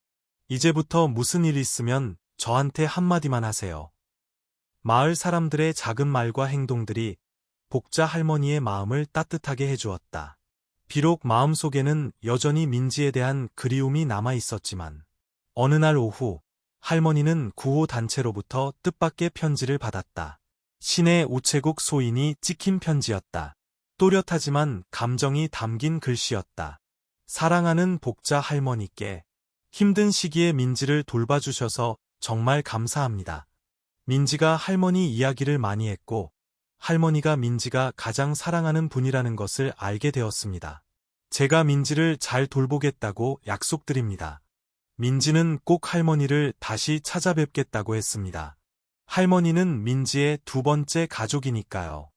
이제부터 무슨 일 있으면 저한테 한마디만 하세요. 마을 사람들의 작은 말과 행동들이 복자 할머니의 마음을 따뜻하게 해주었다. 비록 마음속에는 여전히 민지에 대한 그리움이 남아 있었지만 어느 날 오후 할머니는 구호 단체로부터 뜻밖의 편지를 받았다. 신의 우체국 소인이 찍힌 편지였다. 또렷하지만 감정이 담긴 글씨였다. 사랑하는 복자 할머니께 힘든 시기에 민지를 돌봐주셔서 정말 감사합니다. 민지가 할머니 이야기를 많이 했고 할머니가 민지가 가장 사랑하는 분이라는 것을 알게 되었습니다. 제가 민지를 잘 돌보겠다고 약속드립니다. 민지는 꼭 할머니를 다시 찾아뵙겠다고 했습니다. 할머니는 민지의 두 번째 가족이니까요.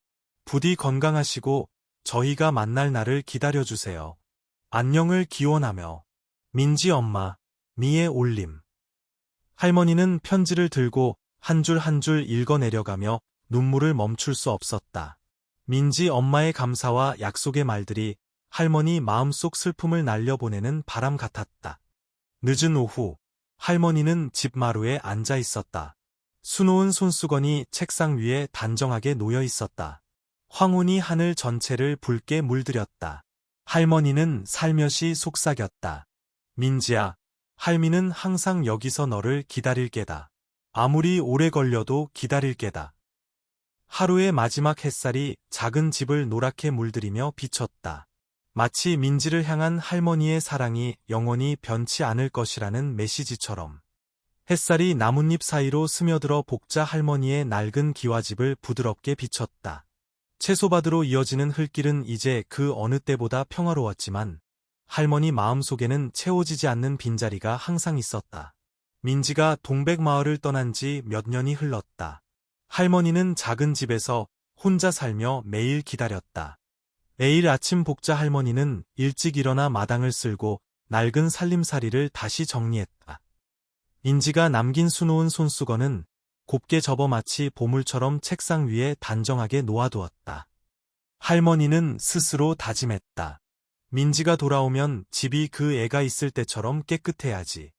부디 건강하시고 저희가 만날 날을 기다려주세요. 안녕을 기원하며 민지 엄마, 미의 올림. 할머니는 편지를 들고 한 줄 한 줄 읽어내려가며 눈물을 멈출 수 없었다. 민지 엄마의 감사와 약속의 말들이 할머니 마음속 슬픔을 날려보내는 바람 같았다. 늦은 오후, 할머니는 집 마루에 앉아 있었다. 수놓은 손수건이 책상 위에 단정하게 놓여 있었다. 황혼이 하늘 전체를 붉게 물들였다. 할머니는 살며시 속삭였다. 민지야, 할미는 항상 여기서 너를 기다릴 게다. 아무리 오래 걸려도 기다릴 게다. 하루의 마지막 햇살이 작은 집을 노랗게 물들이며 비쳤다. 마치 민지를 향한 할머니의 사랑이 영원히 변치 않을 것이라는 메시지처럼. 햇살이 나뭇잎 사이로 스며들어 복자 할머니의 낡은 기와집을 부드럽게 비쳤다. 채소밭으로 이어지는 흙길은 이제 그 어느 때보다 평화로웠지만 할머니 마음속에는 채워지지 않는 빈자리가 항상 있었다. 민지가 동백마을을 떠난 지 몇 년이 흘렀다. 할머니는 작은 집에서 혼자 살며 매일 기다렸다. 매일 아침 복자 할머니는 일찍 일어나 마당을 쓸고 낡은 살림살이를 다시 정리했다. 민지가 남긴 수놓은 손수건은 곱게 접어 마치 보물처럼 책상 위에 단정하게 놓아두었다. 할머니는 스스로 다짐했다. 민지가 돌아오면 집이 그 애가 있을 때처럼 깨끗해야지.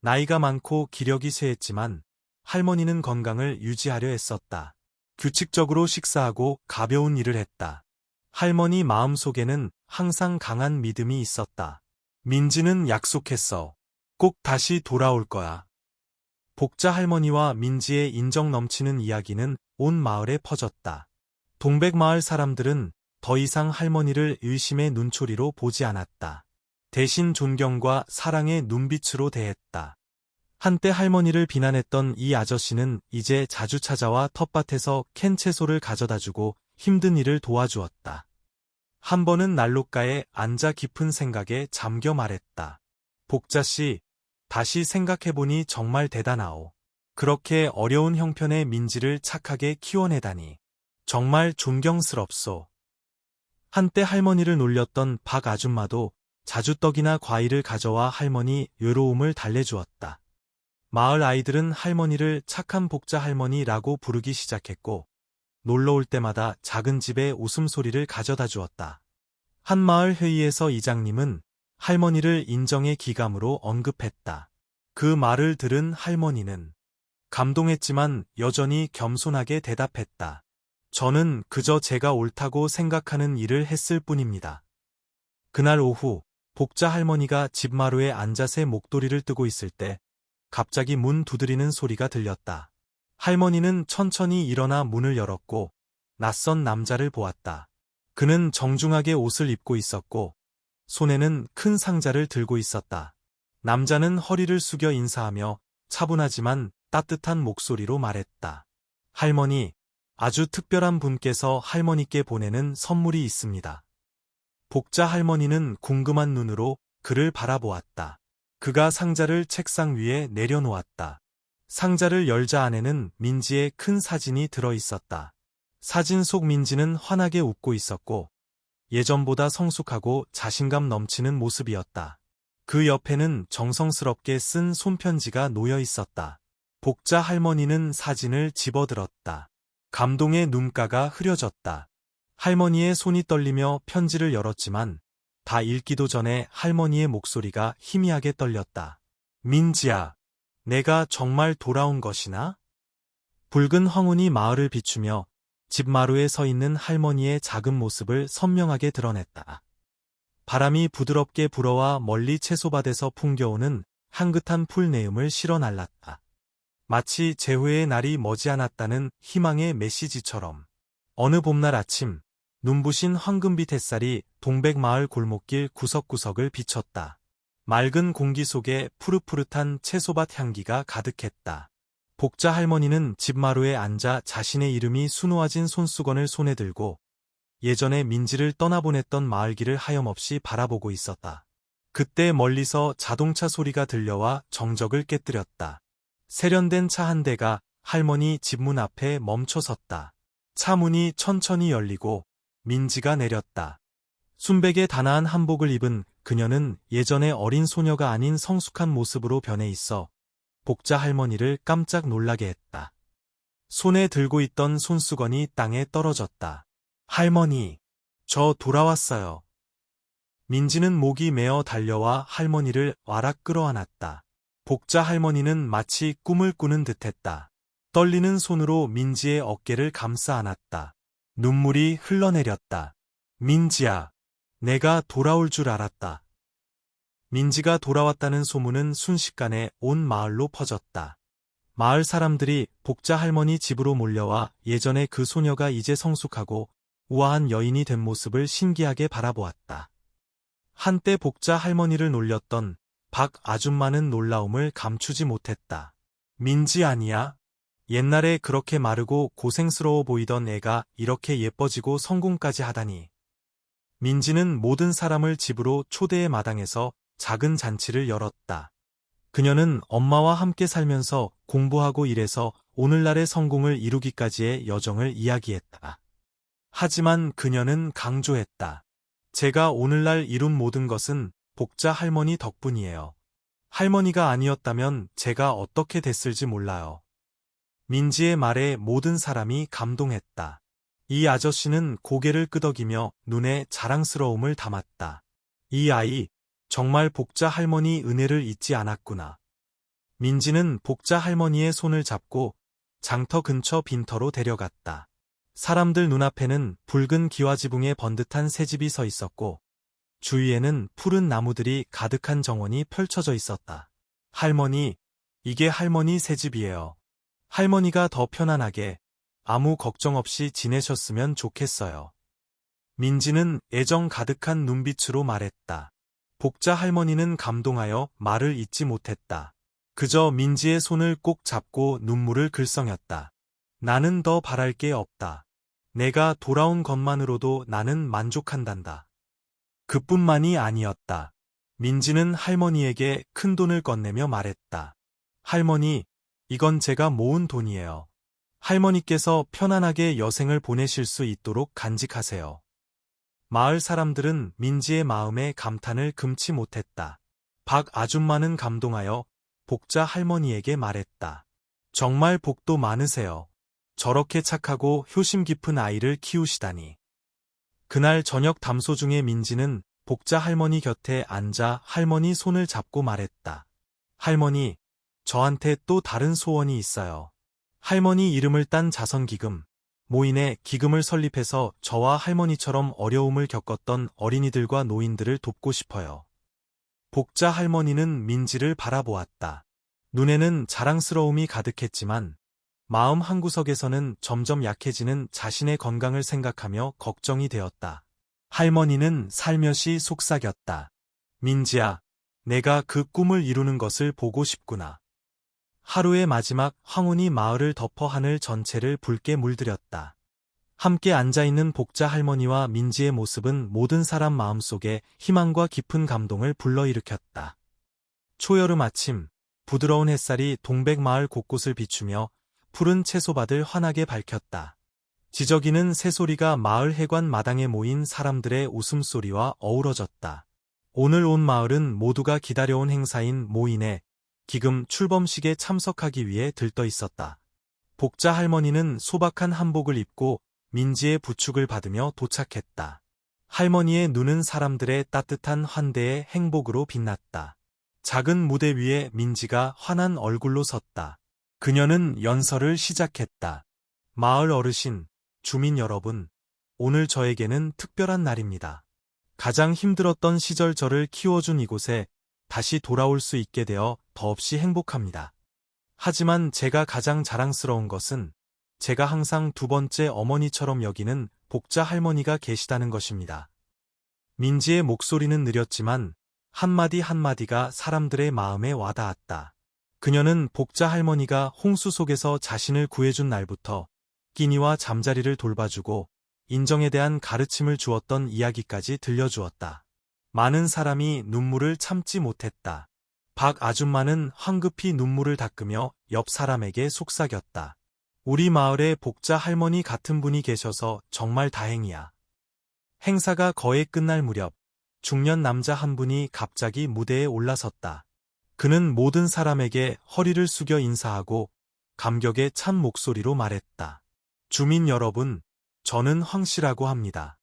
나이가 많고 기력이 쇠했지만 할머니는 건강을 유지하려 했었다. 규칙적으로 식사하고 가벼운 일을 했다. 할머니 마음속에는 항상 강한 믿음이 있었다. 민지는 약속했어. 꼭 다시 돌아올 거야. 복자 할머니와 민지의 인정 넘치는 이야기는 온 마을에 퍼졌다. 동백마을 사람들은 더 이상 할머니를 의심의 눈초리로 보지 않았다. 대신 존경과 사랑의 눈빛으로 대했다. 한때 할머니를 비난했던 이 아저씨는 이제 자주 찾아와 텃밭에서 캔 채소를 가져다주고 힘든 일을 도와주었다. 한 번은 난로가에 앉아 깊은 생각에 잠겨 말했다. 복자씨, 다시 생각해보니 정말 대단하오. 그렇게 어려운 형편의 민지를 착하게 키워내다니. 정말 존경스럽소. 한때 할머니를 놀렸던 박 아줌마도 자주 떡이나 과일을 가져와 할머니 외로움을 달래주었다. 마을 아이들은 할머니를 착한 복자 할머니라고 부르기 시작했고 놀러올 때마다 작은 집에 웃음소리를 가져다 주었다. 한 마을 회의에서 이장님은 할머니를 인정의 기감으로 언급했다. 그 말을 들은 할머니는 감동했지만 여전히 겸손하게 대답했다. 저는 그저 제가 옳다고 생각하는 일을 했을 뿐입니다. 그날 오후 복자 할머니가 집 마루에 앉아 새 목도리를 뜨고 있을 때 갑자기 문 두드리는 소리가 들렸다. 할머니는 천천히 일어나 문을 열었고 낯선 남자를 보았다. 그는 정중하게 옷을 입고 있었고 손에는 큰 상자를 들고 있었다. 남자는 허리를 숙여 인사하며 차분하지만 따뜻한 목소리로 말했다. 할머니, 아주 특별한 분께서 할머니께 보내는 선물이 있습니다. 복자 할머니는 궁금한 눈으로 그를 바라보았다. 그가 상자를 책상 위에 내려놓았다. 상자를 열자 안에는 민지의 큰 사진이 들어있었다. 사진 속 민지는 환하게 웃고 있었고 예전보다 성숙하고 자신감 넘치는 모습이었다. 그 옆에는 정성스럽게 쓴 손편지가 놓여 있었다. 복자 할머니는 사진을 집어들었다. 감동의 눈가가 흐려졌다. 할머니의 손이 떨리며 편지를 열었지만 다 읽기도 전에 할머니의 목소리가 희미하게 떨렸다. 민지야, 내가 정말 돌아온 것이나? 붉은 황혼이 마을을 비추며 집 마루에 서 있는 할머니의 작은 모습을 선명하게 드러냈다. 바람이 부드럽게 불어와 멀리 채소밭에서 풍겨오는 향긋한 풀내음을 실어 날랐다. 마치 재회의 날이 머지않았다는 희망의 메시지처럼. 어느 봄날 아침, 눈부신 황금빛 햇살이 동백마을 골목길 구석구석을 비췄다. 맑은 공기 속에 푸릇푸릇한 채소밭 향기가 가득했다. 복자 할머니는 집 마루에 앉아 자신의 이름이 수놓아진 손수건을 손에 들고 예전에 민지를 떠나보냈던 마을길을 하염없이 바라보고 있었다. 그때 멀리서 자동차 소리가 들려와 정적을 깨뜨렸다. 세련된 차 한 대가 할머니 집 문 앞에 멈춰섰다. 차 문이 천천히 열리고 민지가 내렸다. 순백의 단아한 한복을 입은 그녀는 예전의 어린 소녀가 아닌 성숙한 모습으로 변해 있어 복자 할머니를 깜짝 놀라게 했다. 손에 들고 있던 손수건이 땅에 떨어졌다. 할머니, 저 돌아왔어요. 민지는 목이 메어 달려와 할머니를 와락 끌어안았다. 복자 할머니는 마치 꿈을 꾸는 듯했다. 떨리는 손으로 민지의 어깨를 감싸 안았다. 눈물이 흘러내렸다. 민지야, 내가 돌아올 줄 알았다. 민지가 돌아왔다는 소문은 순식간에 온 마을로 퍼졌다. 마을 사람들이 복자 할머니 집으로 몰려와 예전에 그 소녀가 이제 성숙하고 우아한 여인이 된 모습을 신기하게 바라보았다. 한때 복자 할머니를 놀렸던 박 아줌마는 놀라움을 감추지 못했다. 민지 아니야? 옛날에 그렇게 마르고 고생스러워 보이던 애가 이렇게 예뻐지고 성공까지 하다니. 민지는 모든 사람을 집으로 초대해 마당에서 작은 잔치를 열었다. 그녀는 엄마와 함께 살면서 공부하고 일해서 오늘날의 성공을 이루기까지의 여정을 이야기했다. 하지만 그녀는 강조했다. 제가 오늘날 이룬 모든 것은 복자 할머니 덕분이에요. 할머니가 아니었다면 제가 어떻게 됐을지 몰라요. 민지의 말에 모든 사람이 감동했다. 이 아저씨는 고개를 끄덕이며 눈에 자랑스러움을 담았다. 이 아이, 정말 복자 할머니 은혜를 잊지 않았구나. 민지는 복자 할머니의 손을 잡고 장터 근처 빈터로 데려갔다. 사람들 눈앞에는 붉은 기와지붕에 번듯한 새집이 서 있었고 주위에는 푸른 나무들이 가득한 정원이 펼쳐져 있었다. 할머니, 이게 할머니 새집이에요. 할머니가 더 편안하게 아무 걱정 없이 지내셨으면 좋겠어요. 민지는 애정 가득한 눈빛으로 말했다. 복자 할머니는 감동하여 말을 잇지 못했다. 그저 민지의 손을 꼭 잡고 눈물을 글썽였다. 나는 더 바랄 게 없다. 내가 돌아온 것만으로도 나는 만족한단다. 그뿐만이 아니었다. 민지는 할머니에게 큰 돈을 건네며 말했다. 할머니, 이건 제가 모은 돈이에요. 할머니께서 편안하게 여생을 보내실 수 있도록 간직하세요. 마을 사람들은 민지의 마음에 감탄을 금치 못했다. 박 아줌마는 감동하여 복자 할머니에게 말했다. 정말 복도 많으세요. 저렇게 착하고 효심 깊은 아이를 키우시다니. 그날 저녁 담소 중에 민지는 복자 할머니 곁에 앉아 할머니 손을 잡고 말했다. 할머니, 저한테 또 다른 소원이 있어요. 할머니 이름을 딴 자선기금, 모인에 기금을 설립해서 저와 할머니처럼 어려움을 겪었던 어린이들과 노인들을 돕고 싶어요. 복자 할머니는 민지를 바라보았다. 눈에는 자랑스러움이 가득했지만 마음 한구석에서는 점점 약해지는 자신의 건강을 생각하며 걱정이 되었다. 할머니는 살며시 속삭였다. 민지야, 내가 그 꿈을 이루는 것을 보고 싶구나. 하루의 마지막 황혼이 마을을 덮어 하늘 전체를 붉게 물들였다. 함께 앉아있는 복자 할머니와 민지의 모습은 모든 사람 마음속에 희망과 깊은 감동을 불러일으켰다. 초여름 아침, 부드러운 햇살이 동백마을 곳곳을 비추며 푸른 채소밭을 환하게 밝혔다. 지저귀는 새소리가 마을 해관 마당에 모인 사람들의 웃음소리와 어우러졌다. 오늘 온 마을은 모두가 기다려온 행사인 모인의 기금 출범식에 참석하기 위해 들떠 있었다. 복자 할머니는 소박한 한복을 입고 민지의 부축을 받으며 도착했다. 할머니의 눈은 사람들의 따뜻한 환대의 행복으로 빛났다. 작은 무대 위에 민지가 환한 얼굴로 섰다. 그녀는 연설을 시작했다. 마을 어르신, 주민 여러분, 오늘 저에게는 특별한 날입니다. 가장 힘들었던 시절 저를 키워준 이곳에 다시 돌아올 수 있게 되어 더없이 행복합니다. 하지만 제가 가장 자랑스러운 것은 제가 항상 두 번째 어머니처럼 여기는 복자 할머니가 계시다는 것입니다. 민지의 목소리는 느렸지만 한마디 한마디가 사람들의 마음에 와닿았다. 그녀는 복자 할머니가 홍수 속에서 자신을 구해준 날부터 끼니와 잠자리를 돌봐주고 인정에 대한 가르침을 주었던 이야기까지 들려주었다. 많은 사람이 눈물을 참지 못했다. 박 아줌마는 황급히 눈물을 닦으며 옆 사람에게 속삭였다. 우리 마을에 복자 할머니 같은 분이 계셔서 정말 다행이야. 행사가 거의 끝날 무렵 중년 남자 한 분이 갑자기 무대에 올라섰다. 그는 모든 사람에게 허리를 숙여 인사하고 감격에 찬 목소리로 말했다. 주민 여러분, 저는 황씨라고 합니다.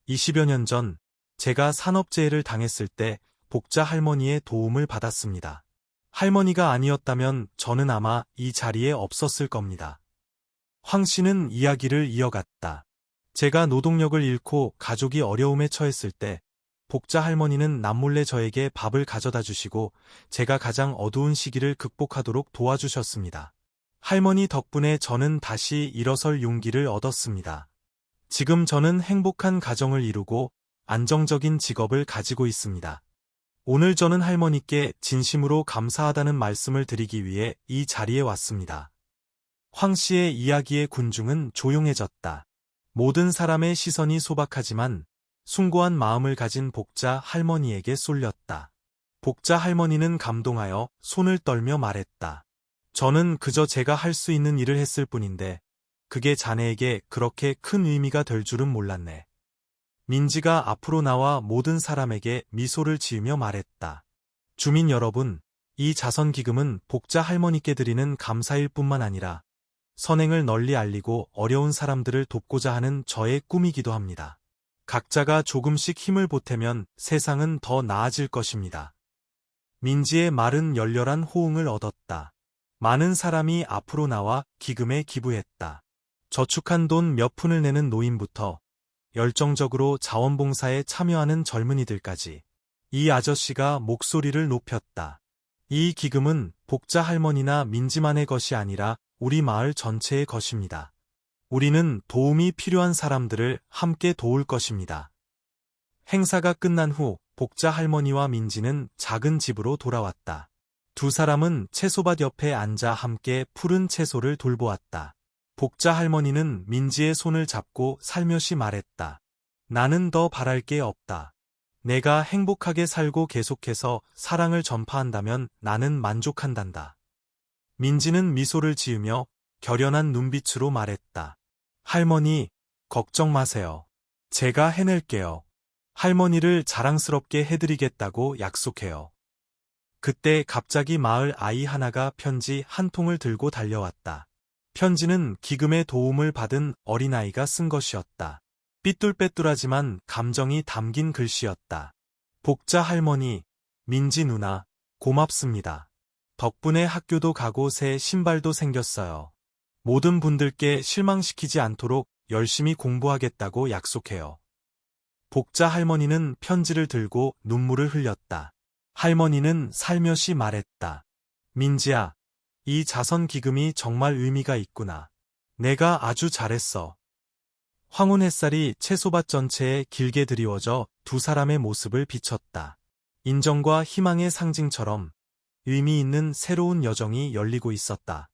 20여 년 전 제가 산업재해를 당했을 때 복자 할머니의 도움을 받았습니다. 할머니가 아니었다면 저는 아마 이 자리에 없었을 겁니다. 황 씨는 이야기를 이어갔다. 제가 노동력을 잃고 가족이 어려움에 처했을 때 복자 할머니는 남몰래 저에게 밥을 가져다 주시고 제가 가장 어두운 시기를 극복하도록 도와주셨습니다. 할머니 덕분에 저는 다시 일어설 용기를 얻었습니다. 지금 저는 행복한 가정을 이루고 안정적인 직업을 가지고 있습니다. 오늘 저는 할머니께 진심으로 감사하다는 말씀을 드리기 위해 이 자리에 왔습니다. 황 씨의 이야기의 군중은 조용해졌다. 모든 사람의 시선이 소박하지만 숭고한 마음을 가진 복자 할머니에게 쏠렸다. 복자 할머니는 감동하여 손을 떨며 말했다. 저는 그저 제가 할 수 있는 일을 했을 뿐인데 그게 자네에게 그렇게 큰 의미가 될 줄은 몰랐네. 민지가 앞으로 나와 모든 사람에게 미소를 지으며 말했다. 주민 여러분, 이 자선기금은 복자 할머니께 드리는 감사일 뿐만 아니라 선행을 널리 알리고 어려운 사람들을 돕고자 하는 저의 꿈이기도 합니다. 각자가 조금씩 힘을 보태면 세상은 더 나아질 것입니다. 민지의 말은 열렬한 호응을 얻었다. 많은 사람이 앞으로 나와 기금에 기부했다. 저축한 돈 몇 푼을 내는 노인부터 열정적으로 자원봉사에 참여하는 젊은이들까지 이 아저씨가 목소리를 높였다. 이 기금은 복자 할머니나 민지만의 것이 아니라 우리 마을 전체의 것입니다. 우리는 도움이 필요한 사람들을 함께 도울 것입니다. 행사가 끝난 후 복자 할머니와 민지는 작은 집으로 돌아왔다. 두 사람은 채소밭 옆에 앉아 함께 푸른 채소를 돌보았다. 복자 할머니는 민지의 손을 잡고 살며시 말했다. 나는 더 바랄 게 없다. 내가 행복하게 살고 계속해서 사랑을 전파한다면 나는 만족한단다. 민지는 미소를 지으며 결연한 눈빛으로 말했다. 할머니, 걱정 마세요. 제가 해낼게요. 할머니를 자랑스럽게 해드리겠다고 약속해요. 그때 갑자기 마을 아이 하나가 편지 한 통을 들고 달려왔다. 편지는 기금의 도움을 받은 어린아이가 쓴 것이었다. 삐뚤빼뚤하지만 감정이 담긴 글씨였다. 복자 할머니, 민지 누나, 고맙습니다. 덕분에 학교도 가고 새 신발도 생겼어요. 모든 분들께 실망시키지 않도록 열심히 공부하겠다고 약속해요. 복자 할머니는 편지를 들고 눈물을 흘렸다. 할머니는 살며시 말했다. 민지야, 이 자선기금이 정말 의미가 있구나. 내가 아주 잘했어. 황혼 햇살이 채소밭 전체에 길게 드리워져 두 사람의 모습을 비췄다. 인정과 희망의 상징처럼 의미 있는 새로운 여정이 열리고 있었다.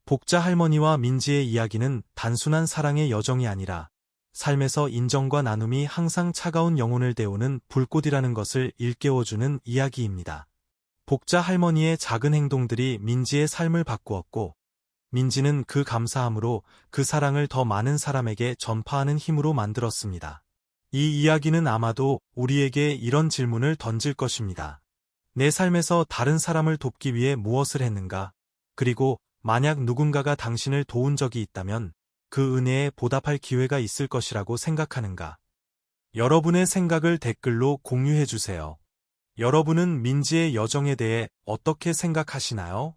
복자 할머니와 민지의 이야기는 단순한 사랑의 여정이 아니라 삶에서 인정과 나눔이 항상 차가운 영혼을 데우는 불꽃이라는 것을 일깨워주는 이야기입니다. 복자 할머니의 작은 행동들이 민지의 삶을 바꾸었고, 민지는 그 감사함으로 그 사랑을 더 많은 사람에게 전파하는 힘으로 만들었습니다. 이 이야기는 아마도 우리에게 이런 질문을 던질 것입니다. 내 삶에서 다른 사람을 돕기 위해 무엇을 했는가? 그리고 만약 누군가가 당신을 도운 적이 있다면 그 은혜에 보답할 기회가 있을 것이라고 생각하는가? 여러분의 생각을 댓글로 공유해주세요. 여러분은 민지의 여정에 대해 어떻게 생각하시나요?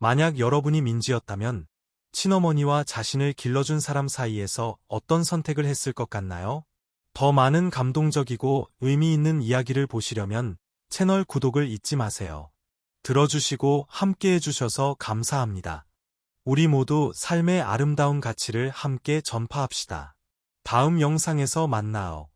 만약 여러분이 민지였다면 친어머니와 자신을 길러준 사람 사이에서 어떤 선택을 했을 것 같나요? 더 많은 감동적이고 의미 있는 이야기를 보시려면 채널 구독을 잊지 마세요. 들어주시고 함께 해주셔서 감사합니다. 우리 모두 삶의 아름다운 가치를 함께 전파합시다. 다음 영상에서 만나요.